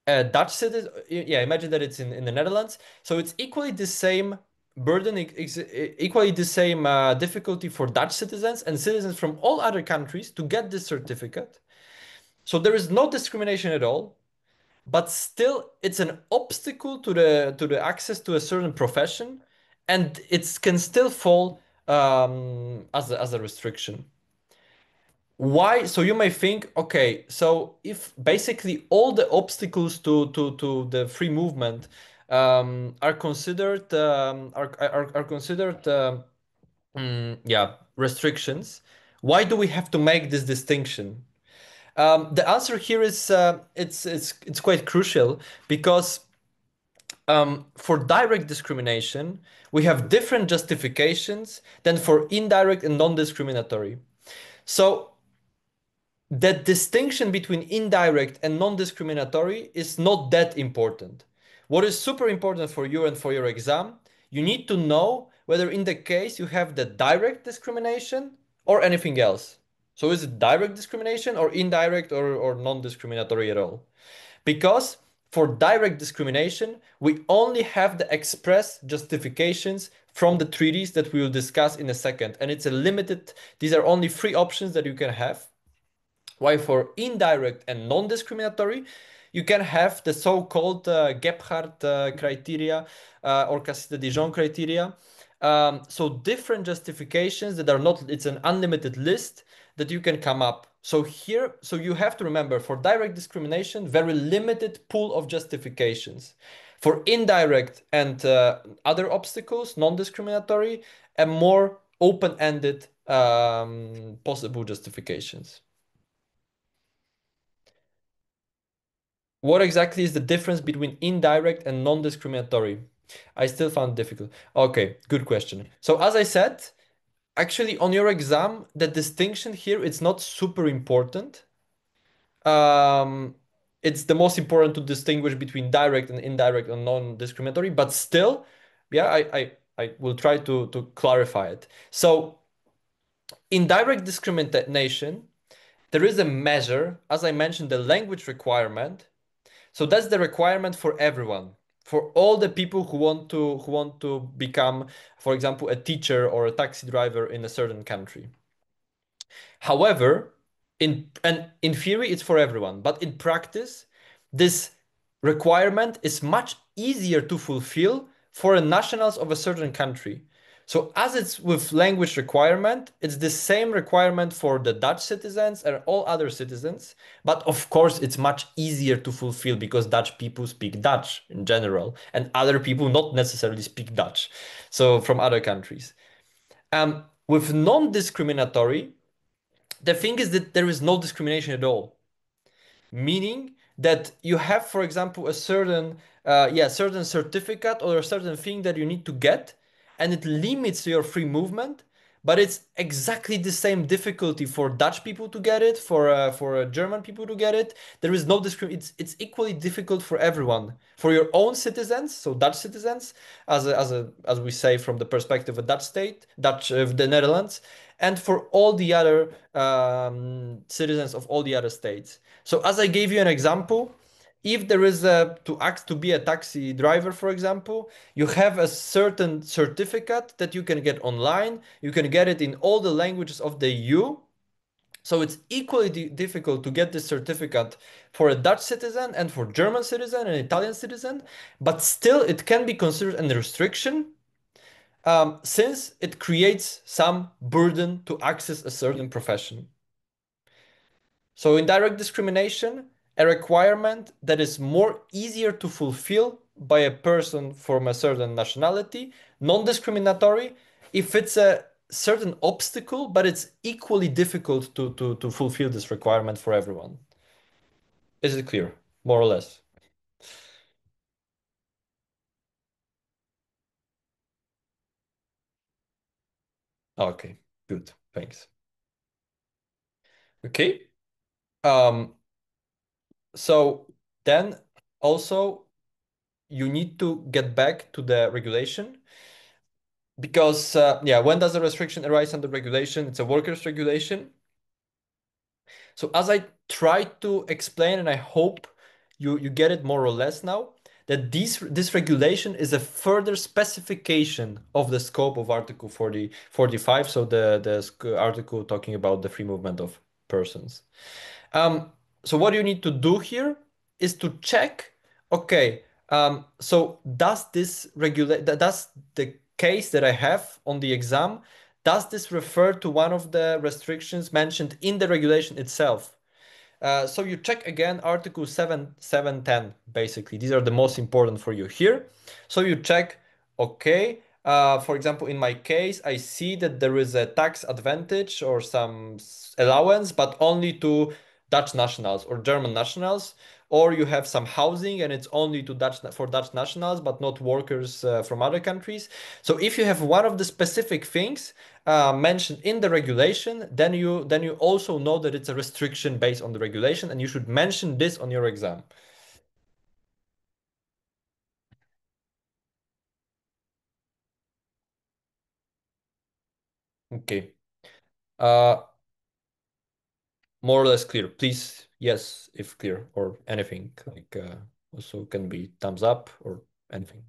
a Dutch citizen. Yeah, imagine that it's in the Netherlands. So it's equally the same burden, equally the same difficulty for Dutch citizens and citizens from all other countries to get this certificate. So there is no discrimination at all, but still it's an obstacle to the access to a certain profession, and it can still fall as a restriction. Why? So you may think, okay, so if basically all the obstacles to the free movement are considered are considered yeah, restrictions, why do we have to make this distinction? The answer here is it's quite crucial because for direct discrimination we have different justifications than for indirect and non-discriminatory. So that distinction between indirect and non-discriminatory is not that important. What is super important for you and for your exam, you need to know whether in the case you have the direct discrimination or anything else. So is it direct discrimination or indirect or non-discriminatory at all? Because for direct discrimination, we only have the express justifications from the treaties that we will discuss in a second. And it's a limited, these are only three options that you can have. While for indirect and non-discriminatory, you can have the so-called Gebhardt criteria or Cassis-de-Dijon criteria. So different justifications that are not, it's an unlimited list that you can come up. So here, so you have to remember for direct discrimination, very limited pool of justifications. For indirect and other obstacles, non-discriminatory, and more open-ended possible justifications. What exactly is the difference between indirect and non-discriminatory? I still found it difficult. Okay, good question. So as I said, actually on your exam, the distinction here, it's not super important. Um, it's the most important to distinguish between direct and indirect and non-discriminatory, but still, yeah, I will try to clarify it. So in direct discrimination, there is a measure, as I mentioned, the language requirement. So that's the requirement for everyone, for all the people who want to become, for example, a teacher or a taxi driver in a certain country. However, in theory, it's for everyone, but in practice, this requirement is much easier to fulfill for nationals of a certain country. So as it's with language requirement, it's the same requirement for the Dutch citizens and all other citizens, but of course it's much easier to fulfill because Dutch people speak Dutch in general, and other people not necessarily speak Dutch, so from other countries. With non-discriminatory, the thing is that there is no discrimination at all, meaning that you have, for example, a certain certain certificate or a certain thing that you need to get, and it limits your free movement, but it's exactly the same difficulty for Dutch people to get it, for German people to get it. There is no discrimination. It's equally difficult for everyone, for your own citizens, so Dutch citizens, as we say from the perspective of Dutch state, Dutch the Netherlands, and for all the other citizens of all the other states. So as I gave you an example, if there is a to be a taxi driver, for example, you have a certain certificate that you can get online. You can get it in all the languages of the EU. So it's equally difficult to get this certificate for a Dutch citizen and for German citizen and Italian citizen, but still it can be considered a restriction since it creates some burden to access a certain profession. So indirect discrimination, a requirement that is more easier to fulfill by a person from a certain nationality, non-discriminatory, if it's a certain obstacle, but it's equally difficult to fulfill this requirement for everyone. Is it clear? More or less. Okay, good. Thanks. Okay. Um, so then also you need to get back to the regulation because yeah, when does a restriction arise under regulation? It's a workers regulation. So as I try to explain, and I hope you get it more or less now, that this regulation is a further specification of the scope of Article 45, so the article talking about the free movement of persons. Um, so what you need to do here is to check, okay, so does this regulate, does the case that I have on the exam, does this refer to one of the restrictions mentioned in the regulation itself? So you check again Article 7.7.10, basically. These are the most important for you here. So you check, okay, for example, in my case, I see that there is a tax advantage or some allowance, but only to Dutch nationals or German nationals, or you have some housing and it's only to Dutch nationals, but not workers from other countries. So if you have one of the specific things mentioned in the regulation, then you also know that it's a restriction based on the regulation, and you should mention this on your exam. Okay. Uh, More or less clear. Please, yes, if clear, or anything like also can be thumbs up or anything.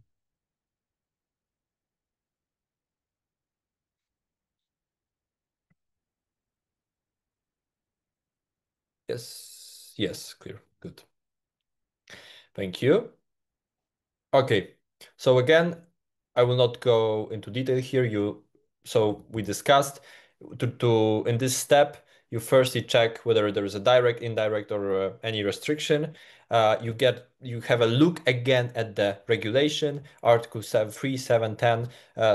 Yes, yes, clear. Good. Thank you. Okay, so again, I will not go into detail here. So we discussed to in this step, you firstly check whether there is a direct, indirect, or any restriction. You have a look again at the regulation, Article 7, 3, 7, 10.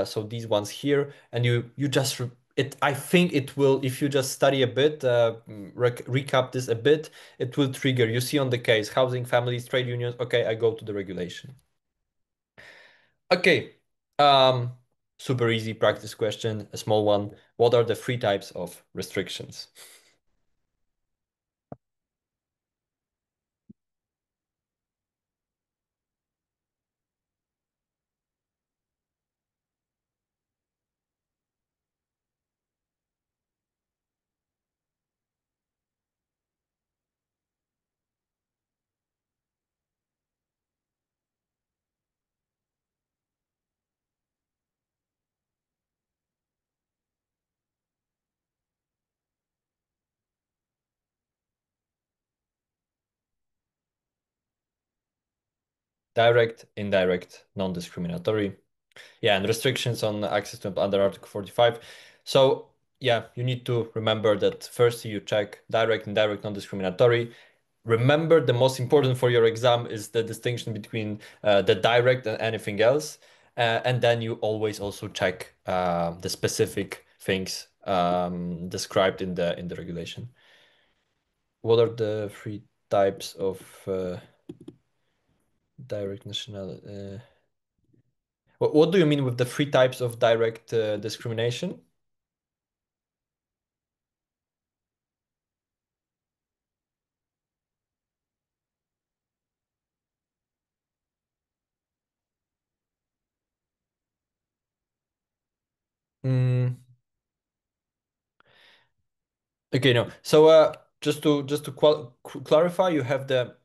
So these ones here, and you just it. I think it will, if you just study a bit, recap this a bit, it will trigger. You see on the case, housing, families, trade unions. Okay, I go to the regulation. Okay. Um, Super easy practice question, a small one. What are the three types of restrictions? Direct, indirect, non-discriminatory. Yeah, and restrictions on access to under Article 45. So yeah, you need to remember that first you check direct, indirect, non-discriminatory. Remember, the most important for your exam is the distinction between the direct and anything else. And then you always also check the specific things described in the regulation. What are the three types of direct national? What do you mean with the three types of direct discrimination? Mm, okay, no. So just to clarify, you have the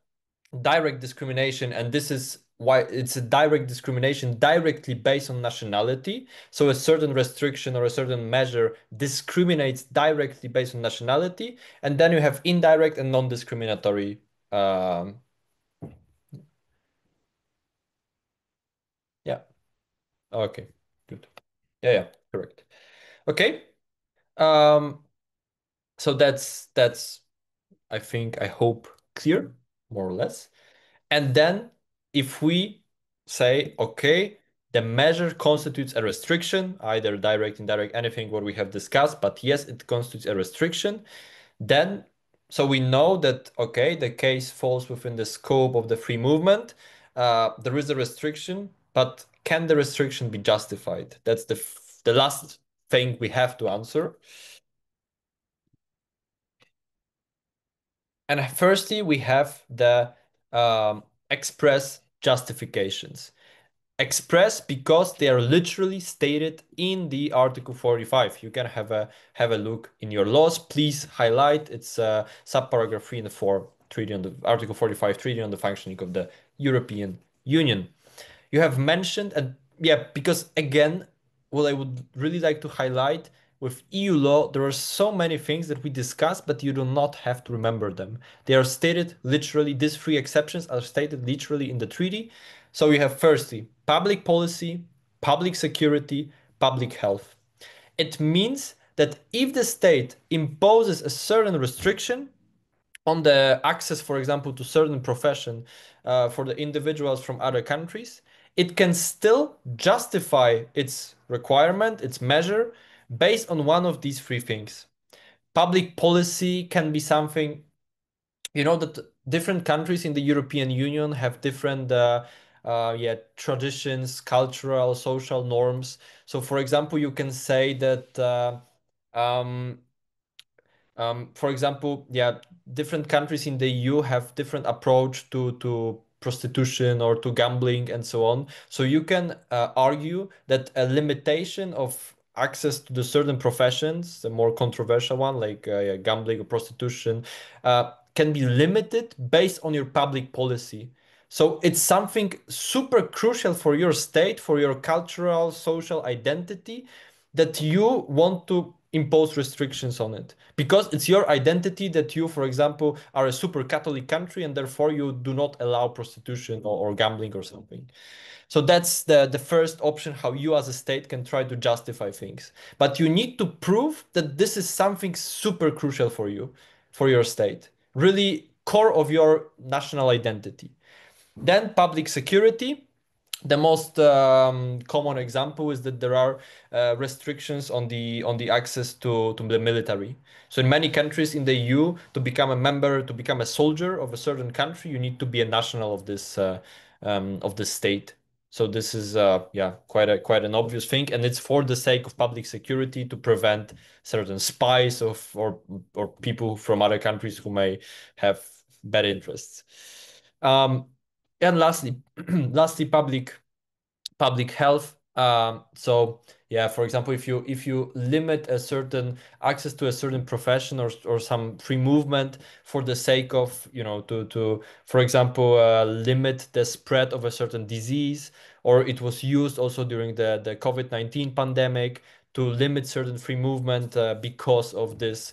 direct discrimination, and this is why it's a direct discrimination directly based on nationality. So a certain restriction or a certain measure discriminates directly based on nationality, and then you have indirect and non-discriminatory. Um, yeah. Okay. Good. Yeah. Yeah. Correct. Okay. Um, so that's I think, I hope, clear, more or less. And then if we say, okay, the measure constitutes a restriction, either direct, indirect, anything what we have discussed, but yes, it constitutes a restriction, then so we know that, okay, the case falls within the scope of the free movement. There is a restriction, but can the restriction be justified? That's the last thing we have to answer. And firstly, we have the express justifications. Express because they are literally stated in the Article 45. You can have a look in your laws. Please highlight it's subparagraph 3 and 4 treaty on the Article 45 treaty on the functioning of the European Union. You have mentioned, and yeah, because again, what I would really like to highlight with EU law, there are so many things that we discuss, but you do not have to remember them. They are stated literally, these three exceptions are stated literally in the treaty. So we have firstly, public policy, public security, public health. It means that if the state imposes a certain restriction on the access, for example, to certain profession for the individuals from other countries, it can still justify its requirement, its measure, based on one of these three things. Public policy can be something, you know, that different countries in the European Union have different yeah, traditions, cultural, social norms. So, for example, you can say that um, for example, yeah, different countries in the EU have different approach to prostitution or to gambling and so on. So you can argue that a limitation of access to the certain professions, the more controversial one like yeah, gambling or prostitution, can be limited based on your public policy. So it's something super crucial for your state, for your cultural, social identity, that you want to impose restrictions on it because it's your identity that you, for example, are a super Catholic country and therefore you do not allow prostitution or gambling or something. So that's the first option, how you as a state can try to justify things. But you need to prove that this is something super crucial for you, for your state, really core of your national identity. Then public security. The most common example is that there are restrictions on the access to the military. So in many countries in the EU, to become a member, to become a soldier of a certain country, you need to be a national of this state. So this is yeah, quite an obvious thing, and it's for the sake of public security to prevent certain spies or people from other countries who may have bad interests. Um, and lastly, lastly, public health. So yeah, for example, if you limit a certain access to a certain profession or some free movement for the sake of, you know, to for example limit the spread of a certain disease, or it was used also during the COVID-19 pandemic to limit certain free movement because of this.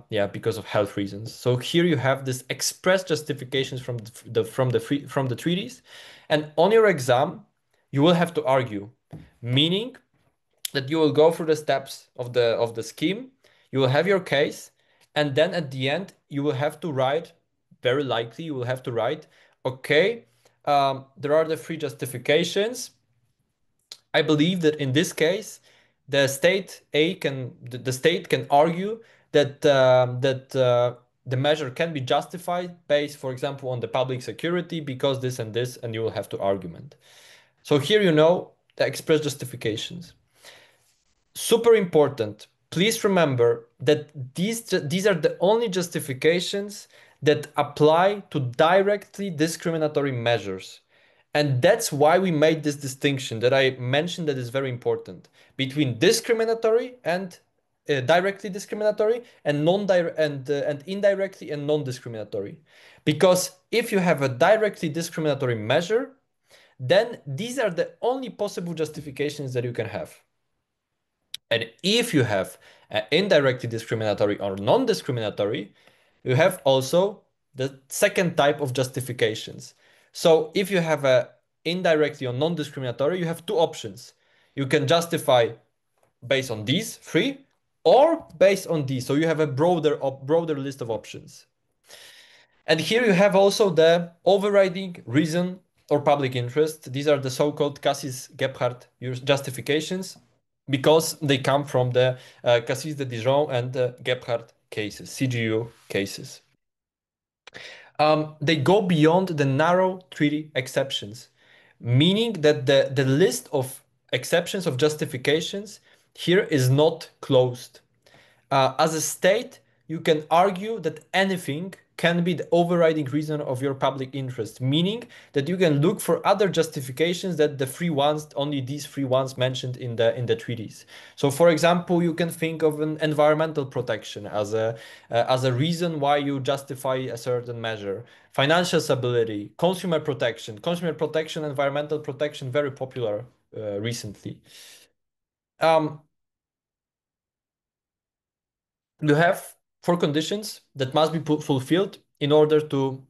Yeah, because of health reasons. So here you have this express justifications from from the treaties, and on your exam you will have to argue, meaning that you will go through the steps of the scheme, you will have your case, and then at the end you will have to write, very likely you will have to write, okay, there are the three justifications. I believe that in this case, the state can argue that the measure can be justified based, for example, on the public security because this and this, and you will have to argument. So here you know the express justifications. Super important. Please remember that these are the only justifications that apply to directly discriminatory measures. And that's why we made this distinction that I mentioned that is very important between discriminatory and directly discriminatory and and indirectly and non-discriminatory. Because if you have a directly discriminatory measure, then these are the only possible justifications that you can have. And if you have indirectly discriminatory or non-discriminatory, you have also the second type of justifications. So if you have a indirectly or non-discriminatory, you have two options. You can justify based on these three or based on these. So you have a broader list of options. And here you have also the overriding reason or public interest. These are the so-called Cassis-Gebhardt justifications because they come from the Cassis de Dijon and Gebhardt cases, CGU cases. They go beyond the narrow treaty exceptions, meaning that the list of exceptions of justifications here is not closed. As a state, you can argue that anything can be the overriding reason of your public interest, meaning that you can look for other justifications that the three ones, only these three ones mentioned in the treaties. So, for example, you can think of an environmental protection as a reason why you justify a certain measure. Financial stability, consumer protection, environmental protection, very popular recently. Um, you have four conditions that must be fulfilled in order to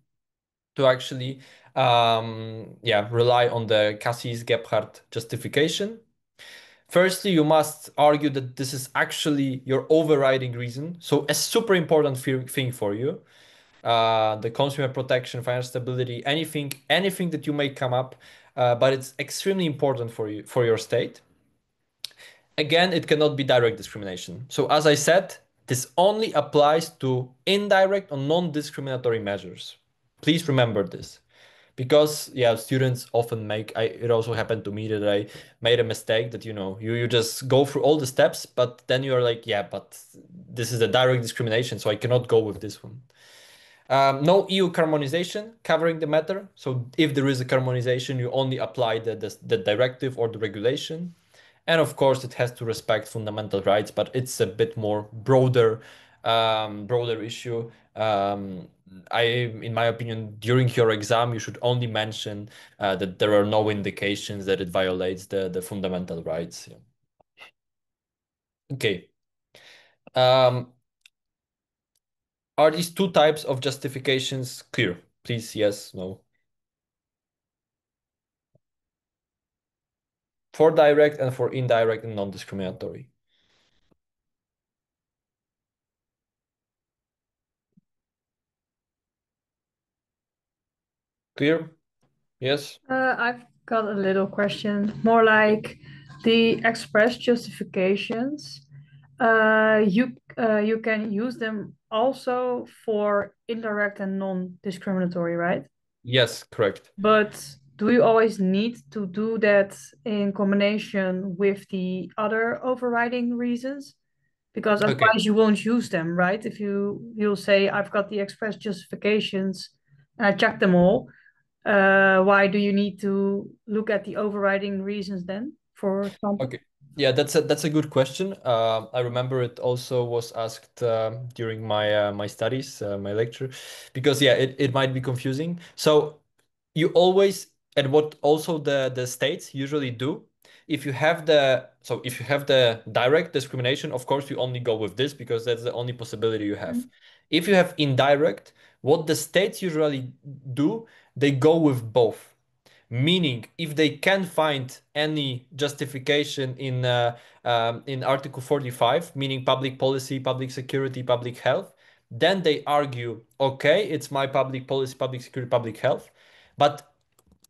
actually yeah, rely on the Cassis-Gebhardt justification. Firstly, you must argue that this is actually your overriding reason. So a super important thing for you, the consumer protection, financial stability, anything that you may come up, but it's extremely important for you, for your state. Again, it cannot be direct discrimination. So as I said, this only applies to indirect or non-discriminatory measures. Please remember this. Because yeah, students often make it also happened to me that I made a mistake that you just go through all the steps, but then you're like, yeah, but this is a direct discrimination, so I cannot go with this one. No EU harmonization covering the matter. So if there is a harmonization, you only apply the directive or the regulation. And of course, it has to respect fundamental rights, but it's a bit more broader issue. In my opinion, during your exam, you should only mention that there are no indications that it violates the fundamental rights. Yeah. Okay. Um, are these two types of justifications clear? Please, yes, no. For direct and for indirect and non-discriminatory. Clear? Yes? I've got a little question, more like the express justifications. You can use them also for indirect and non-discriminatory, right? Yes, correct. But do you always need to do that in combination with the other overriding reasons? Because Okay. otherwise you won't use them, right? If you'll say, I've got the express justifications and I check them all, why do you need to look at the overriding reasons then, for example? Okay. Yeah, that's a good question. I remember it also was asked during my studies, my lecture, because yeah, it might be confusing. So you always, and what also the states usually do, if you have the direct discrimination, of course you only go with this because that's the only possibility you have. Mhm. If you have indirect, what the states usually do, they go with both. Meaning, if they can find any justification in Article 45, meaning public policy, public security, public health, then they argue, okay, it's my public policy, public security, public health. But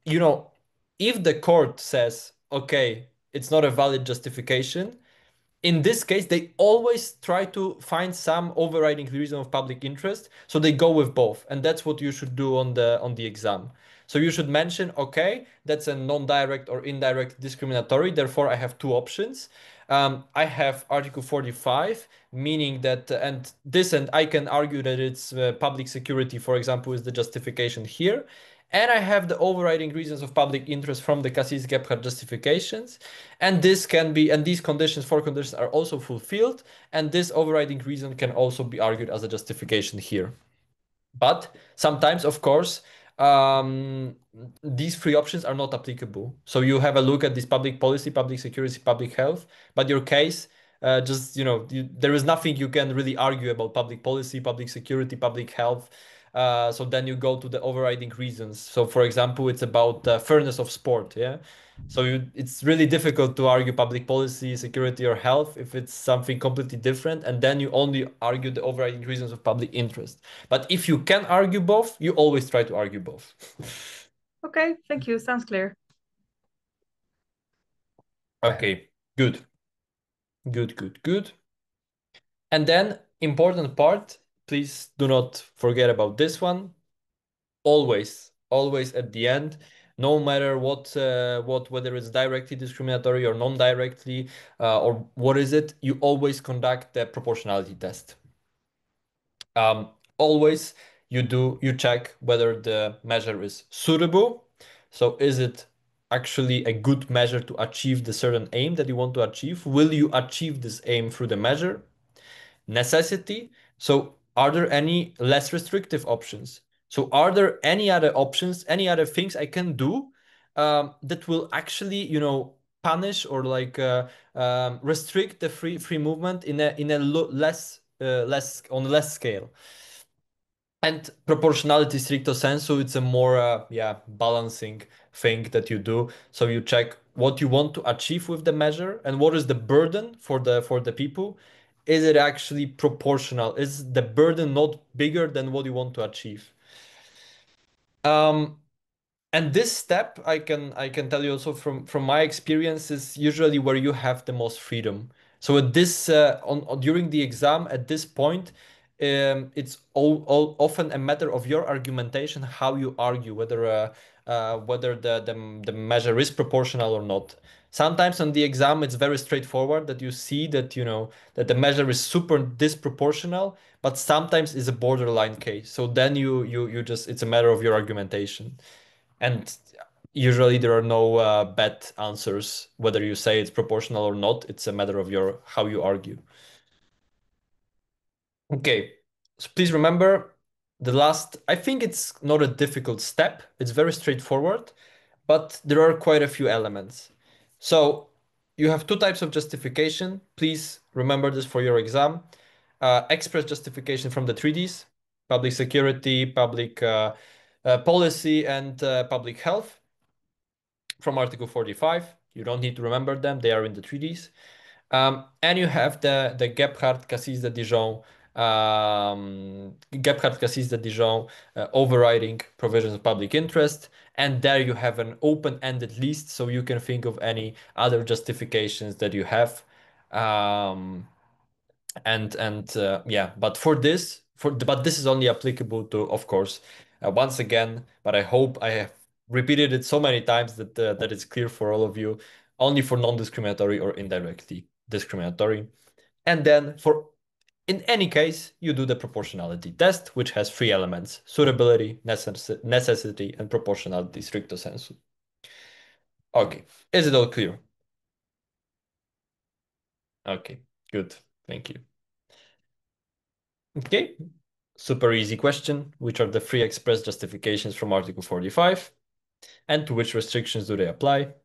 you know, if the court says, okay, it's not a valid justification, in this case, they always try to find some overriding reason of public interest, so they go with both, and that's what you should do on the exam. So you should mention, okay, that's a non-direct or indirect discriminatory. Therefore, I have two options. I have Article 45, meaning that, and I can argue that it's public security, for example, is the justification here. And I have the overriding reasons of public interest from the Cassis-Gebhardt justifications. And these conditions, four conditions are also fulfilled. And this overriding reason can also be argued as a justification here. But sometimes, of course, um, these three options are not applicable. So you have a look at this public policy, public security, public health, but your case, just, there is nothing you can really argue about public policy, public security, public health. So then you go to the overriding reasons. So for example, it's about fairness of sport. Yeah. So it's really difficult to argue public policy, security, or health if it's something completely different. And then you only argue the overriding reasons of public interest. But if you can argue both, you always try to argue both. Okay, thank you. Sounds clear. Okay, good, good, good, good. And then important part, please do not forget about this one. Always, always at the end, no matter whether it's directly discriminatory or non-directly, or what is it, you always conduct the proportionality test. Always you check whether the measure is suitable. So is it actually a good measure to achieve the certain aim that you want to achieve? Will you achieve this aim through the measure? Necessity. So are there any less restrictive options? So are there any other options, any other things I can do that will actually, punish or like restrict the free movement in a less on a less scale? And proportionality stricto sensu, it's a more yeah, balancing thing that you do. So you check what you want to achieve with the measure and what is the burden for the people. Is it actually proportional? Is the burden not bigger than what you want to achieve? Um, and this step, I can tell you also from my experience, is usually where you have the most freedom. So at this during the exam, at this point, it's all often a matter of your argumentation, how you argue, whether the measure is proportional or not. Sometimes on the exam, it's very straightforward that you see that that the measure is super disproportional, but sometimes it's a borderline case. So then you just it's a matter of your argumentation. And usually there are no bad answers, whether you say it's proportional or not. It's a matter of your how you argue. Okay, so please remember the last, I think it's not a difficult step. It's very straightforward, but there are quite a few elements. So you have two types of justification. Please remember this for your exam. Express justification from the treaties, public security, public policy, and public health from Article 45. You don't need to remember them, they are in the treaties. And you have the Gebhardt-Cassis de Dijon, Gebhardt-Cassis de Dijon overriding provisions of public interest. And there you have an open-ended list, so you can think of any other justifications that you have. Um, and yeah, but but this is only applicable to, of course, once again, but I hope I have repeated it so many times that it's clear for all of you, only for non-discriminatory or indirectly discriminatory. And then for in any case, you do the proportionality test, which has three elements: suitability, necessity, and proportionality stricto sensu. Okay, is it all clear? Okay, good, thank you. Okay, super easy question. Which are the three express justifications from Article 45? And to which restrictions do they apply?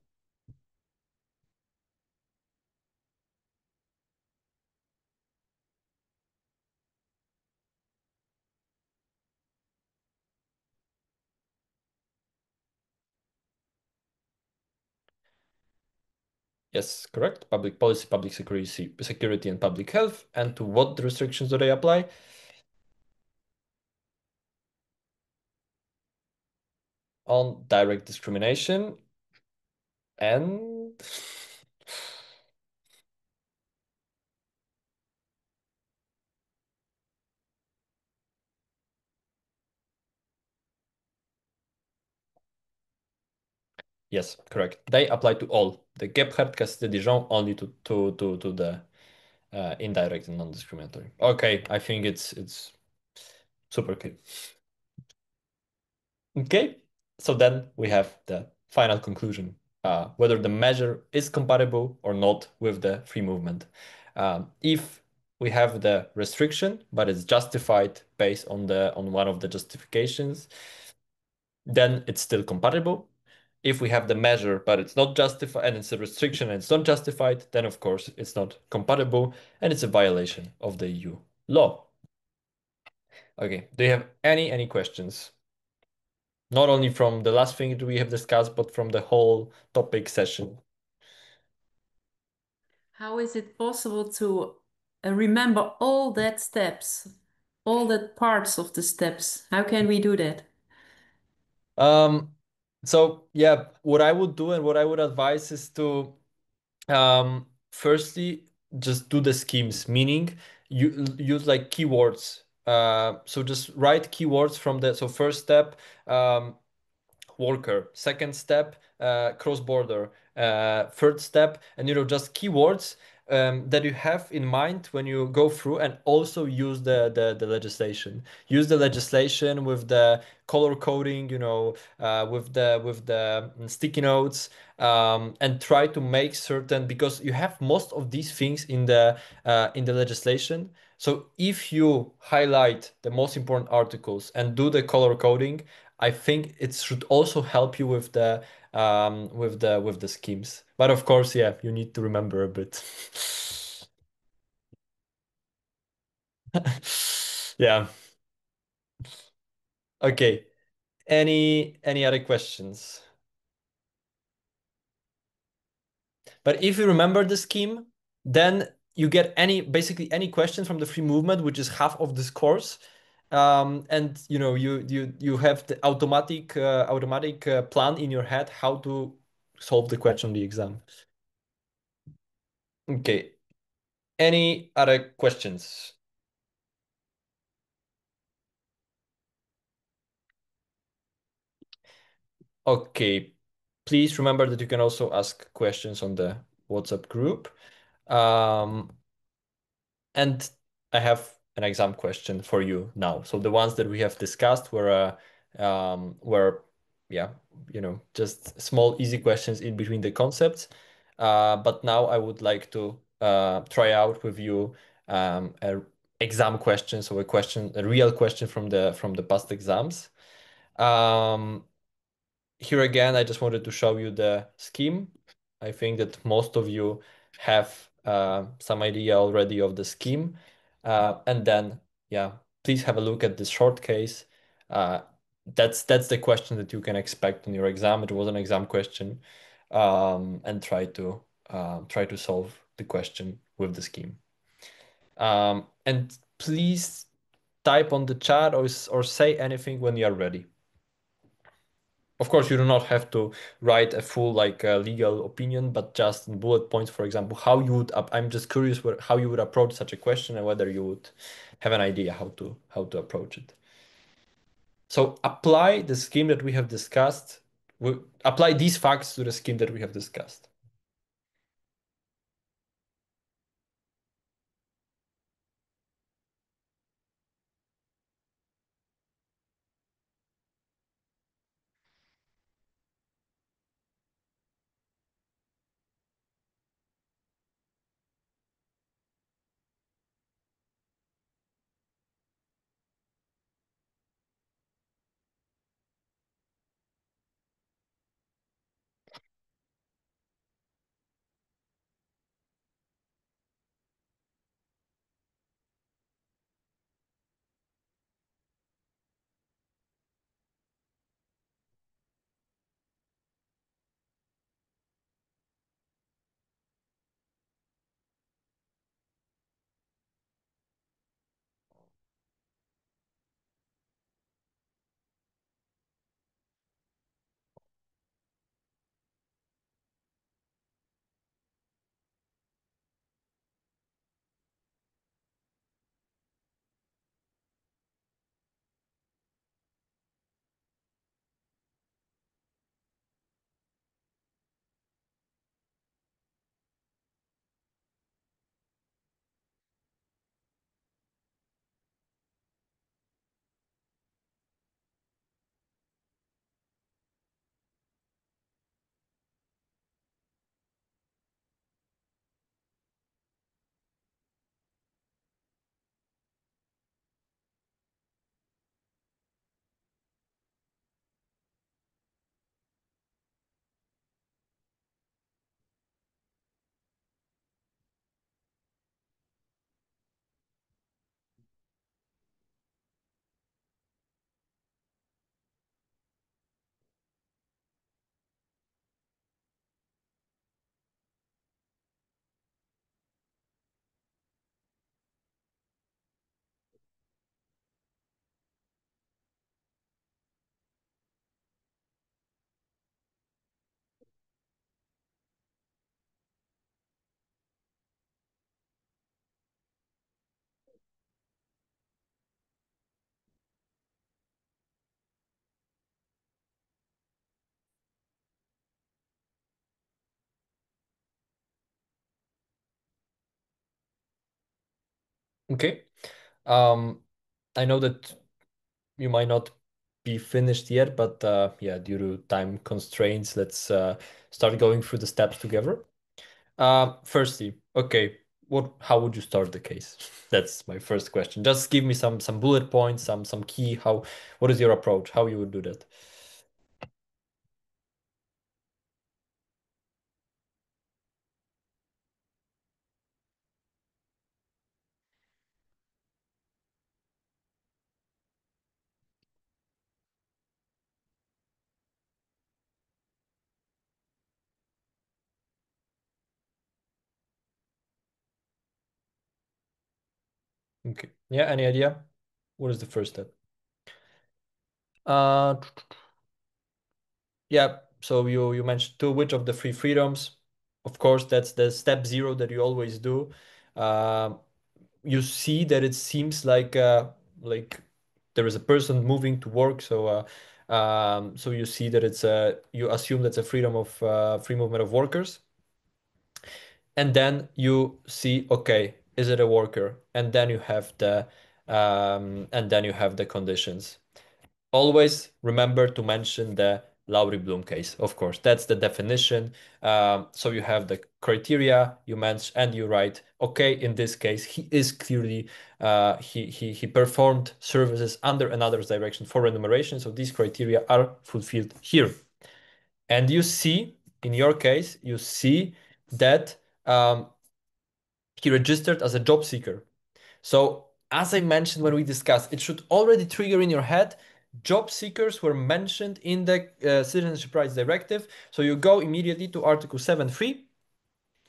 Yes, correct. Public policy, public security, and public health. And to what restrictions do they apply? On direct discrimination and yes, correct. They apply to all. The Gebhardt Castille Dijon only to the indirect and non-discriminatory. Okay, I think it's super clear. Okay, so then we have the final conclusion, whether the measure is compatible or not with the free movement. If we have the restriction, but it's justified based on one of the justifications, then it's still compatible. If we have the measure, but it's not justified, and it's a restriction and it's not justified, then of course it's not compatible and it's a violation of the EU law. Okay, do you have any questions? Not only from the last thing that we have discussed, but from the whole topic session. How is it possible to remember all that steps, all that parts of the steps? How can we do that? Um, so yeah, what I would do and what I would advise is to firstly just do the schemes, meaning you use like keywords. So just write keywords from the so first step, worker, second step, cross-border, third step, and just keywords that you have in mind when you go through, and also use the legislation. Use the legislation with the color coding, with the sticky notes, and try to make certain, because you have most of these things in the legislation. So if you highlight the most important articles and do the color coding, I think it should also help you with the schemes. But of course, yeah, you need to remember a bit. Yeah. Okay. Any other questions? But if you remember the scheme, then you get basically any question from the free movement, which is half of this course. And you have the automatic plan in your head how to solve the question on the exam. Okay. Any other questions? Okay. Please remember that you can also ask questions on the WhatsApp group. And I have an exam question for you now. So the ones that we have discussed were yeah, just small, easy questions in between the concepts. But now I would like to try out with you a exam question, so a real question from the past exams. Um, Here again, I just wanted to show you the scheme. I think that most of you have some idea already of the scheme. And then, yeah, please have a look at this short case. Uh, that's the question that you can expect on your exam. It was an exam question, and try to solve the question with the scheme. And please type on the chat or say anything when you are ready. Of course, you do not have to write a full legal opinion, but just in bullet points, for example, how you would. I'm just curious how you would approach such a question and whether you would have an idea how to approach it. So apply the scheme that we have discussed. Apply these facts to the scheme that we have discussed. Okay. Um, I know that you might not be finished yet, but yeah, due to time constraints, let's start going through the steps together. Firstly, okay, how would you start the case? That's my first question. Just give me some bullet points, some key. What is your approach? How you would do that? Okay. Yeah, any idea? What is the first step? Uh, yeah, so you mentioned two, which of the three freedoms? Of course, that's the step zero that you always do. Um, you see that it seems like there is a person moving to work, so you see that it's a you assume that's a freedom of free movement of workers, and then you see, okay, is it a worker? And then you have the conditions. Always remember to mention the Lowry Bloom case. Of course, that's the definition. So you have the criteria you mentioned, and you write, okay, in this case, he is clearly he performed services under another's direction for remuneration. So these criteria are fulfilled here. And you see, in your case, you see that he registered as a job seeker. So, as I mentioned when we discussed, it should already trigger in your head job seekers were mentioned in the Citizenship Rights Directive. So, you go immediately to Article 7.3,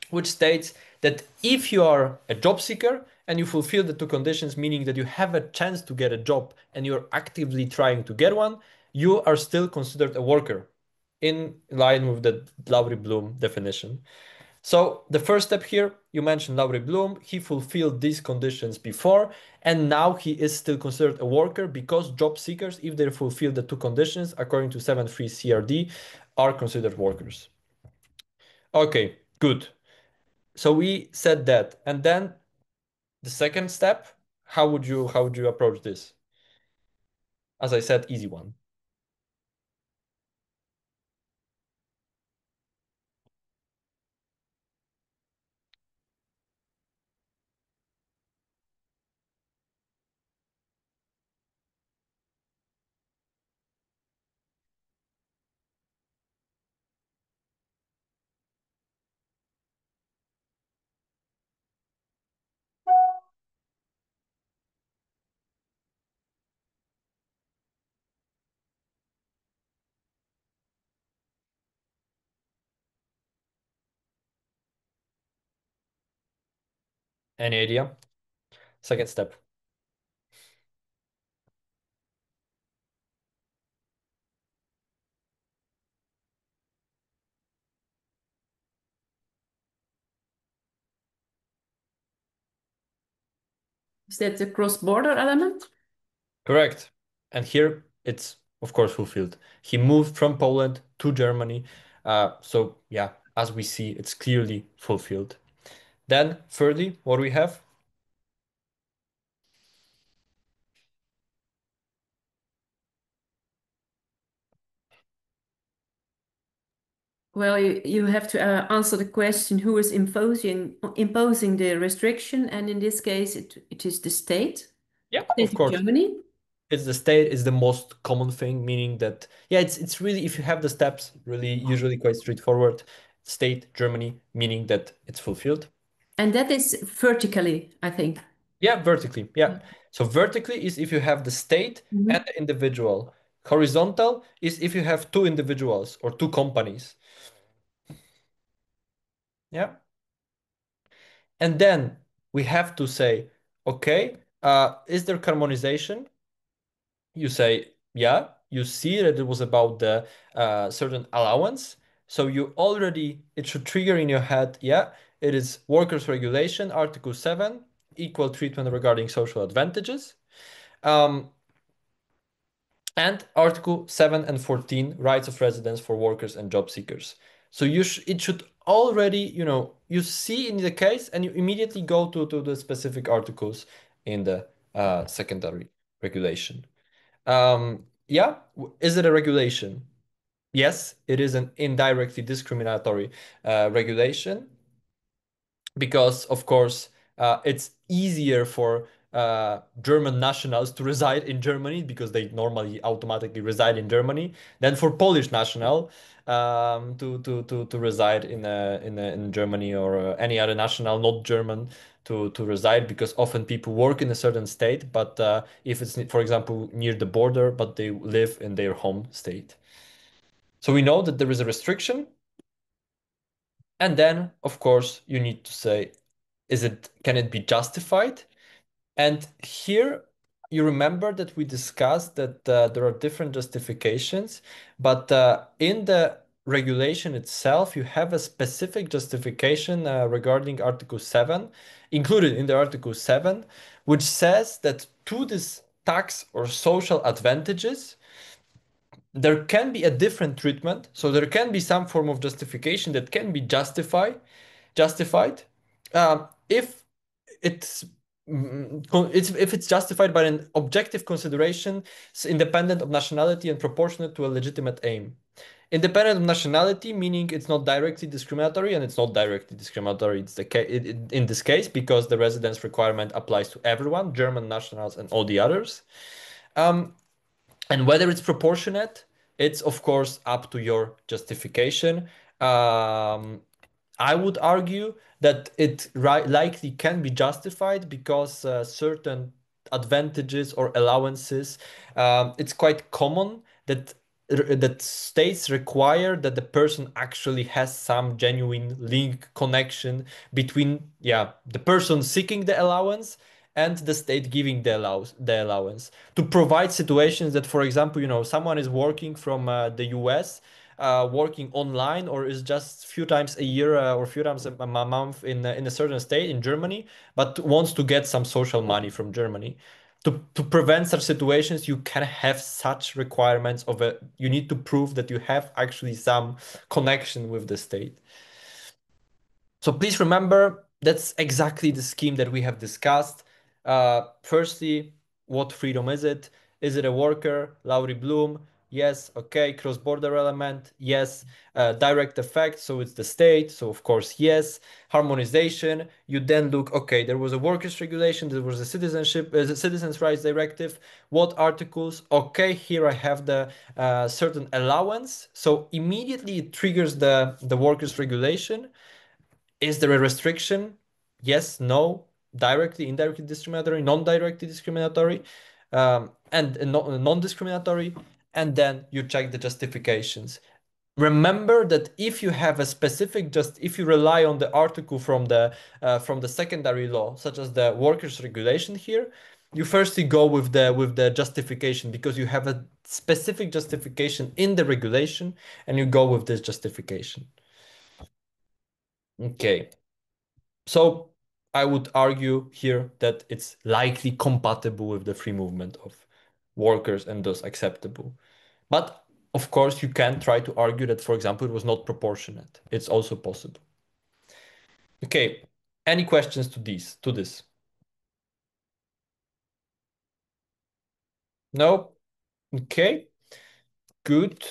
which states that if you are a job seeker and you fulfill the two conditions, meaning that you have a chance to get a job and you're actively trying to get one, you are still considered a worker in line with the Lowry Bloom definition. So the first step here, you mentioned Lowry Bloom, he fulfilled these conditions before, and now he is still considered a worker because job seekers, if they fulfill the two conditions, according to 7.3 CRD, are considered workers. Okay, good. So we said that. And then the second step, how would you approach this? As I said, easy one. Any idea? Second step. Is that the cross-border element? Correct. And here it's of course fulfilled. He moved from Poland to Germany. So yeah, as we see, it's clearly fulfilled. Then thirdly, what do we have? Well, you have to answer the question who is imposing the restriction, and in this case, it is the state, Yeah, state of of course. Germany. It's the state is the most common thing, meaning that yeah, it's really if you have the steps, really usually quite straightforward. State, Germany, meaning that it's fulfilled. And that is vertically, I think. Yeah, vertically. Yeah. So vertically is if you have the state and Mhm. the individual. Horizontal is if you have two individuals or two companies. Yeah. And then we have to say, okay, is there harmonization? You say, yeah, you see that it was about the certain allowance. So you already, it should trigger in your head, yeah, it is workers' regulation, Article 7, equal treatment regarding social advantages. Um, and Article 7 and 14, rights of residence for workers and job seekers. So it should already, you see in the case and you immediately go to the specific articles in the secondary regulation. Yeah, is it a regulation? Yes, it is an indirectly discriminatory regulation because, of course, it's easier for German nationals to reside in Germany because they normally automatically reside in Germany than for Polish national to reside in Germany or any other national not German to reside because often people work in a certain state, but if it's, for example, near the border, but they live in their home state. So we know that there is a restriction. And then, of course, you need to say, can it be justified? And here you remember that we discussed that there are different justifications, but in the regulation itself, you have a specific justification regarding Article 7, included in the Article 7, which says that to this tax or social advantages, there can be a different treatment. So there can be some form of justification that can be justified if it's if it's justified by an objective consideration independent of nationality and proportionate to a legitimate aim. Independent of nationality, meaning it's not directly discriminatory, and it's not directly discriminatory. It's the case in this case because the residence requirement applies to everyone, German nationals and all the others. And whether it's proportionate, it's of course up to your justification. I would argue that it likely can be justified because certain advantages or allowances, it's quite common that states require that the person actually has some genuine link connection between, yeah, the person seeking the allowance and the state giving the allowance to provide situations that, for example, someone is working from the US, working online, or is just few times a year or few times a month in a certain state in Germany, but wants to get some social money from Germany. To prevent such situations, you can have such requirements of you need to prove that you have actually some connection with the state. So please remember, that's exactly the scheme that we have discussed. Firstly, what freedom is it? Is it a worker? Laurie Bloom? Yes. Okay. Cross-border element? Yes. Direct effect? So it's the state. So of course, yes. Harmonization. You then look, okay, there was a workers regulation, there was a citizens' rights directive. What articles? Okay, here I have the certain allowance. So immediately it triggers the workers regulation. Is there a restriction? Yes, no, directly, indirectly discriminatory, non-directly discriminatory, and non-discriminatory, and then you check the justifications. Remember that if you have a specific, just if you rely on the article from the secondary law, such as the workers' regulation here, you firstly go with the justification because you have a specific justification in the regulation, and you go with this justification. Okay. So I would argue here that it's likely compatible with the free movement of workers and thus acceptable. But of course, you can try to argue that, for example, it was not proportionate. It's also possible. Okay, any questions to this? No? Okay, good.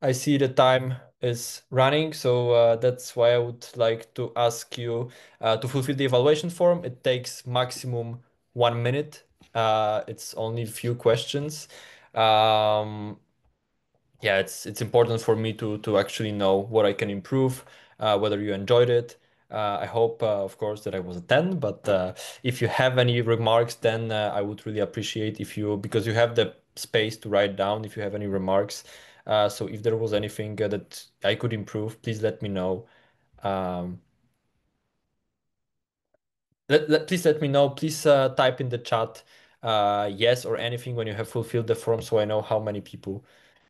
I see the time is running, so that's why I would like to ask you to fulfill the evaluation form. It takes maximum 1 minute. It's only a few questions. Um, yeah, it's important for me to actually know what I can improve, whether you enjoyed it. I hope, of course, that I was a 10, but if you have any remarks, then I would really appreciate if you, because you have the space to write down if you have any remarks. So if there was anything that I could improve, please let me know. Um, please let me know. Please type in the chat yes or anything when you have fulfilled the form so I know how many people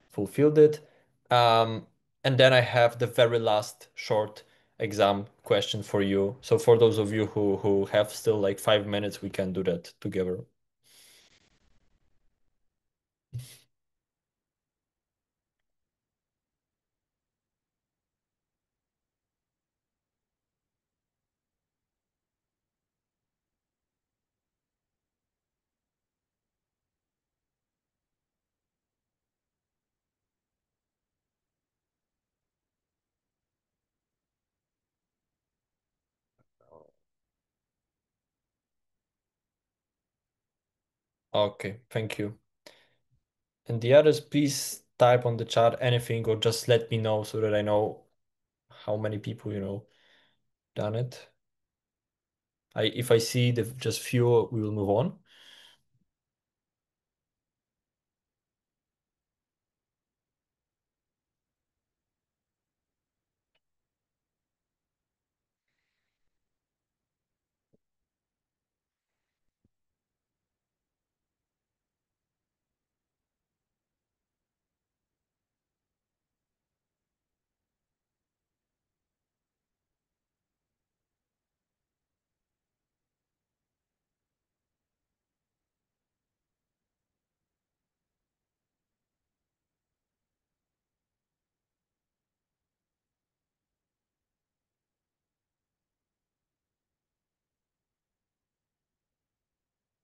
fulfilled it. And then I have the very last short exam question for you. So for those of you who have still like 5 minutes, we can do that together. Okay, thank you. And the others, please type on the chat anything or just let me know so that I know how many people, done it. If I see the just few, we will move on.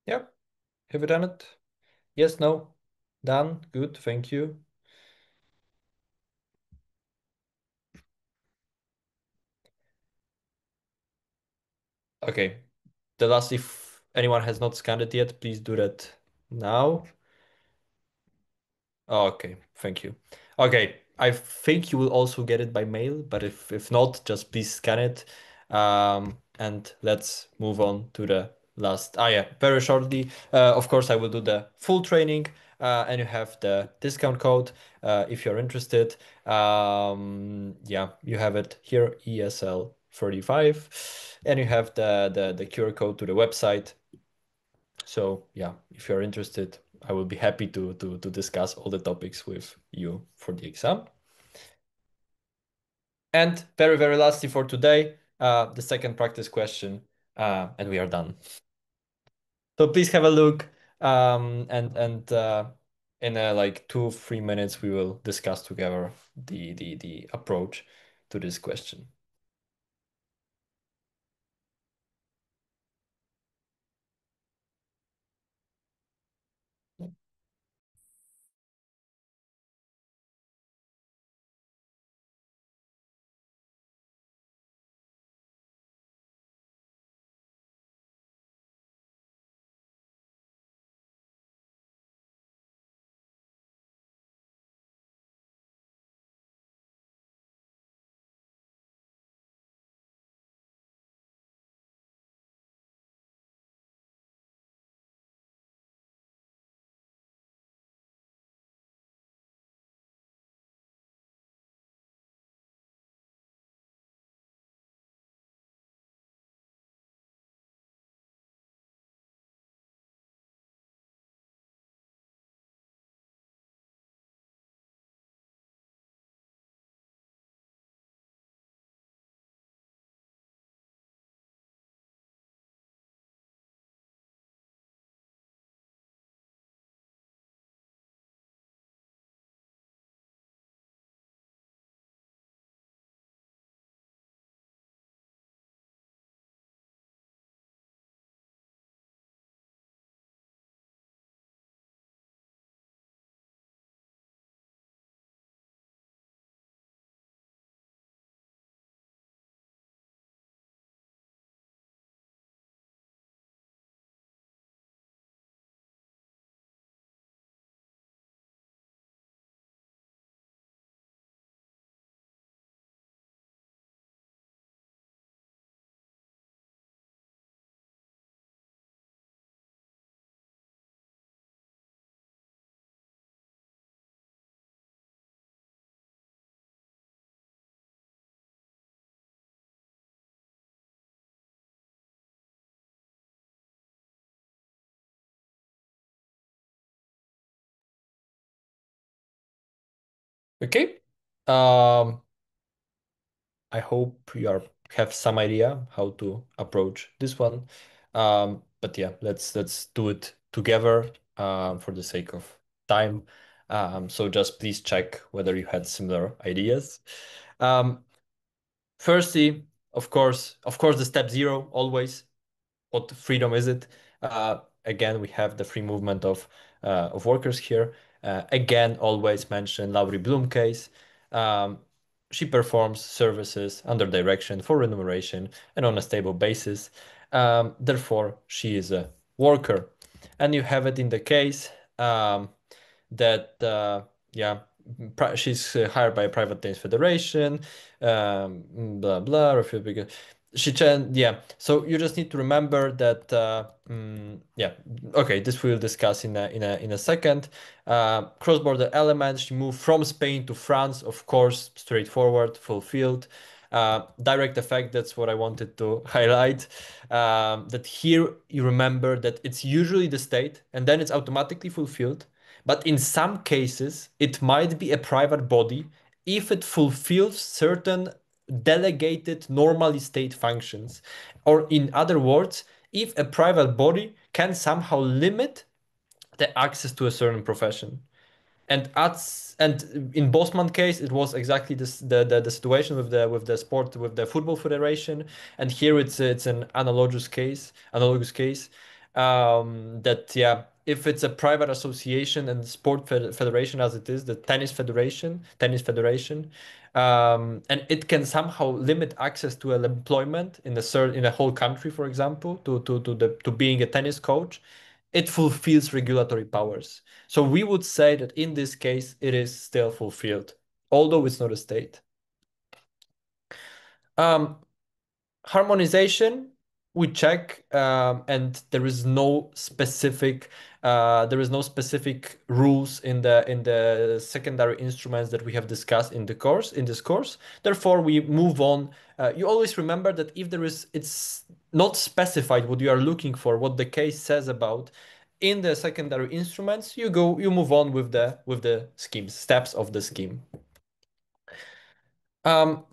Yeah. Have you done it? Yes, no? Done? Good, thank you. Okay. The last, if anyone has not scanned it yet, please do that now. Oh, okay, thank you. Okay, I think you will also get it by mail, but if not, just please scan it. And let's move on to the last. Ah, yeah, very shortly. Of course, I will do the full training, and you have the discount code if you're interested. Yeah, you have it here, ESL 35, and you have the QR code to the website. So yeah, if you're interested, I will be happy to discuss all the topics with you for the exam. And very, very lastly for today, the second practice question, and we are done. So please have a look, and in like 2-3 minutes we will discuss together the approach to this question. Okay. Um, I hope have some idea how to approach this one. But yeah, let's do it together for the sake of time. So just please check whether you had similar ideas. Um, Firstly, of course, the step zero always. What freedom is it? Again, we have the free movement of workers here. Again, always mention Laurie Bloom case. Um, she performs services under direction for remuneration and on a stable basis. Therefore, she is a worker. And you have it in the case that, yeah, she's hired by a private tennis federation, blah, blah, yeah, so you just need to remember that, yeah, okay, this we'll discuss in a second. Cross-border elements, she moved from Spain to France, of course, straightforward, fulfilled. Direct effect, that's what I wanted to highlight. That here you remember that it's usually the state and then it's automatically fulfilled. But in some cases, it might be a private body if it fulfills certain delegated normally state functions. Or in other words, if a private body can somehow limit the access to a certain profession. And in Bosman case, it was exactly this the situation with the football federation. And here it's an analogous case. that yeah, if it's a private association and sport federation as it is, the tennis federation, and it can somehow limit access to employment in in a whole country, for example, to being a tennis coach, it fulfills regulatory powers. So we would say that in this case, it is still fulfilled, although it's not a state. Um, Harmonization, we check, and there is no specific rules in the secondary instruments that we have discussed in this course. Therefore, we move on. You always remember that if it's not specified what you are looking for, what the case says about in the secondary instruments, you move on with the steps of the scheme. Um,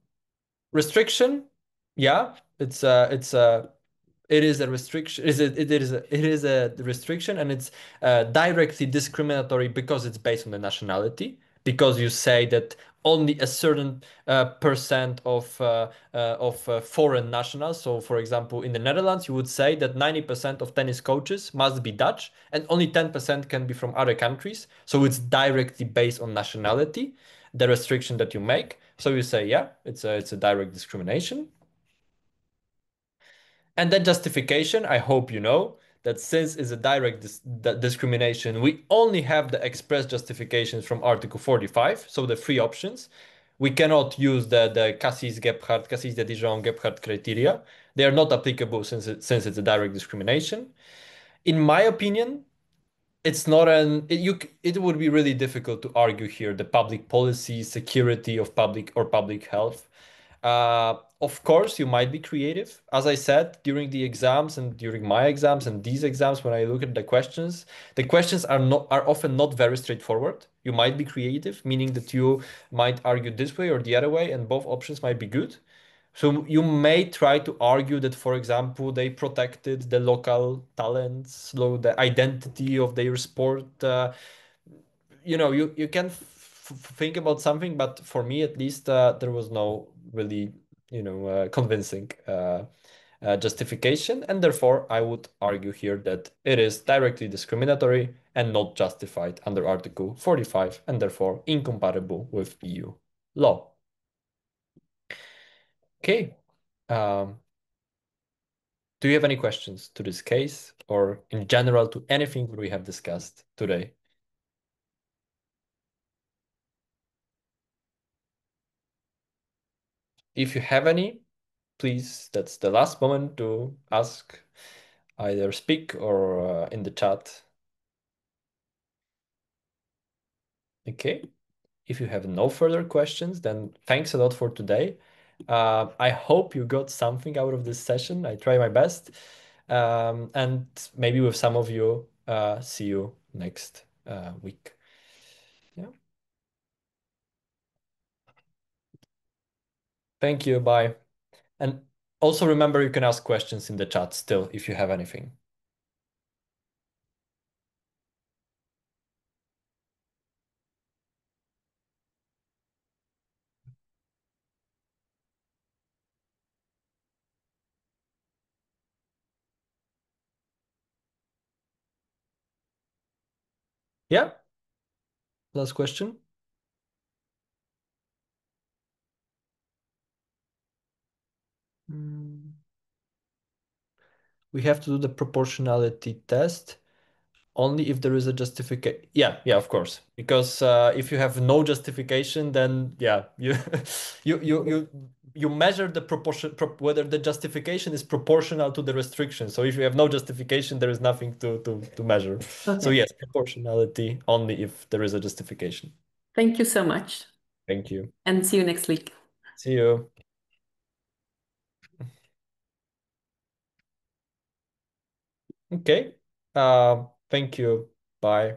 Restriction, yeah, it is a restriction. It is a restriction, and it's directly discriminatory because it's based on the nationality. Because you say that only a certain percent of foreign nationals. So, for example, in the Netherlands, you would say that 90% of tennis coaches must be Dutch, and only 10% can be from other countries. So it's directly based on nationality, the restriction that you make. So you say, yeah, it's a direct discrimination. And then justification, I hope you know that since it's a direct discrimination, we only have the express justifications from Article 45, so the three options. We cannot use the Cassis-Gebhardt, Cassis-de Dijon-Gebhardt criteria. They are not applicable since it's a direct discrimination. In my opinion, it's not it would be really difficult to argue here the public policy, security of public health. Of course, you might be creative. As I said, during the exams and during my exams and these exams, when I look at the questions are often not very straightforward. You might be creative, meaning that you might argue this way or the other way, and both options might be good. So you may try to argue that, for example, they protected the local talents, so the identity of their sport. You can think about something, but for me at least, there was no really, convincing justification, and therefore I would argue here that it is directly discriminatory and not justified under Article 45, and therefore incompatible with EU law. Okay. Um, Do you have any questions to this case or in general to anything that we have discussed today? If you have any, please, that's the last moment to ask, either speak or in the chat. Okay. If you have no further questions, then thanks a lot for today. I hope you got something out of this session. I try my best. And maybe with some of you, see you next week. Yeah. Thank you. Bye. And also remember, you can ask questions in the chat still if you have anything. Yeah, last question. Mm, We have to do the proportionality test only if there is a justification. Yeah, of course. Because if you have no justification, then yeah, you you measure the proportion whether the justification is proportional to the restriction. So if you have no justification, there is nothing to measure. Okay. So yes, proportionality only if there is a justification. Thank you so much. Thank you. And see you next week. See you. Okay. Thank you. Bye.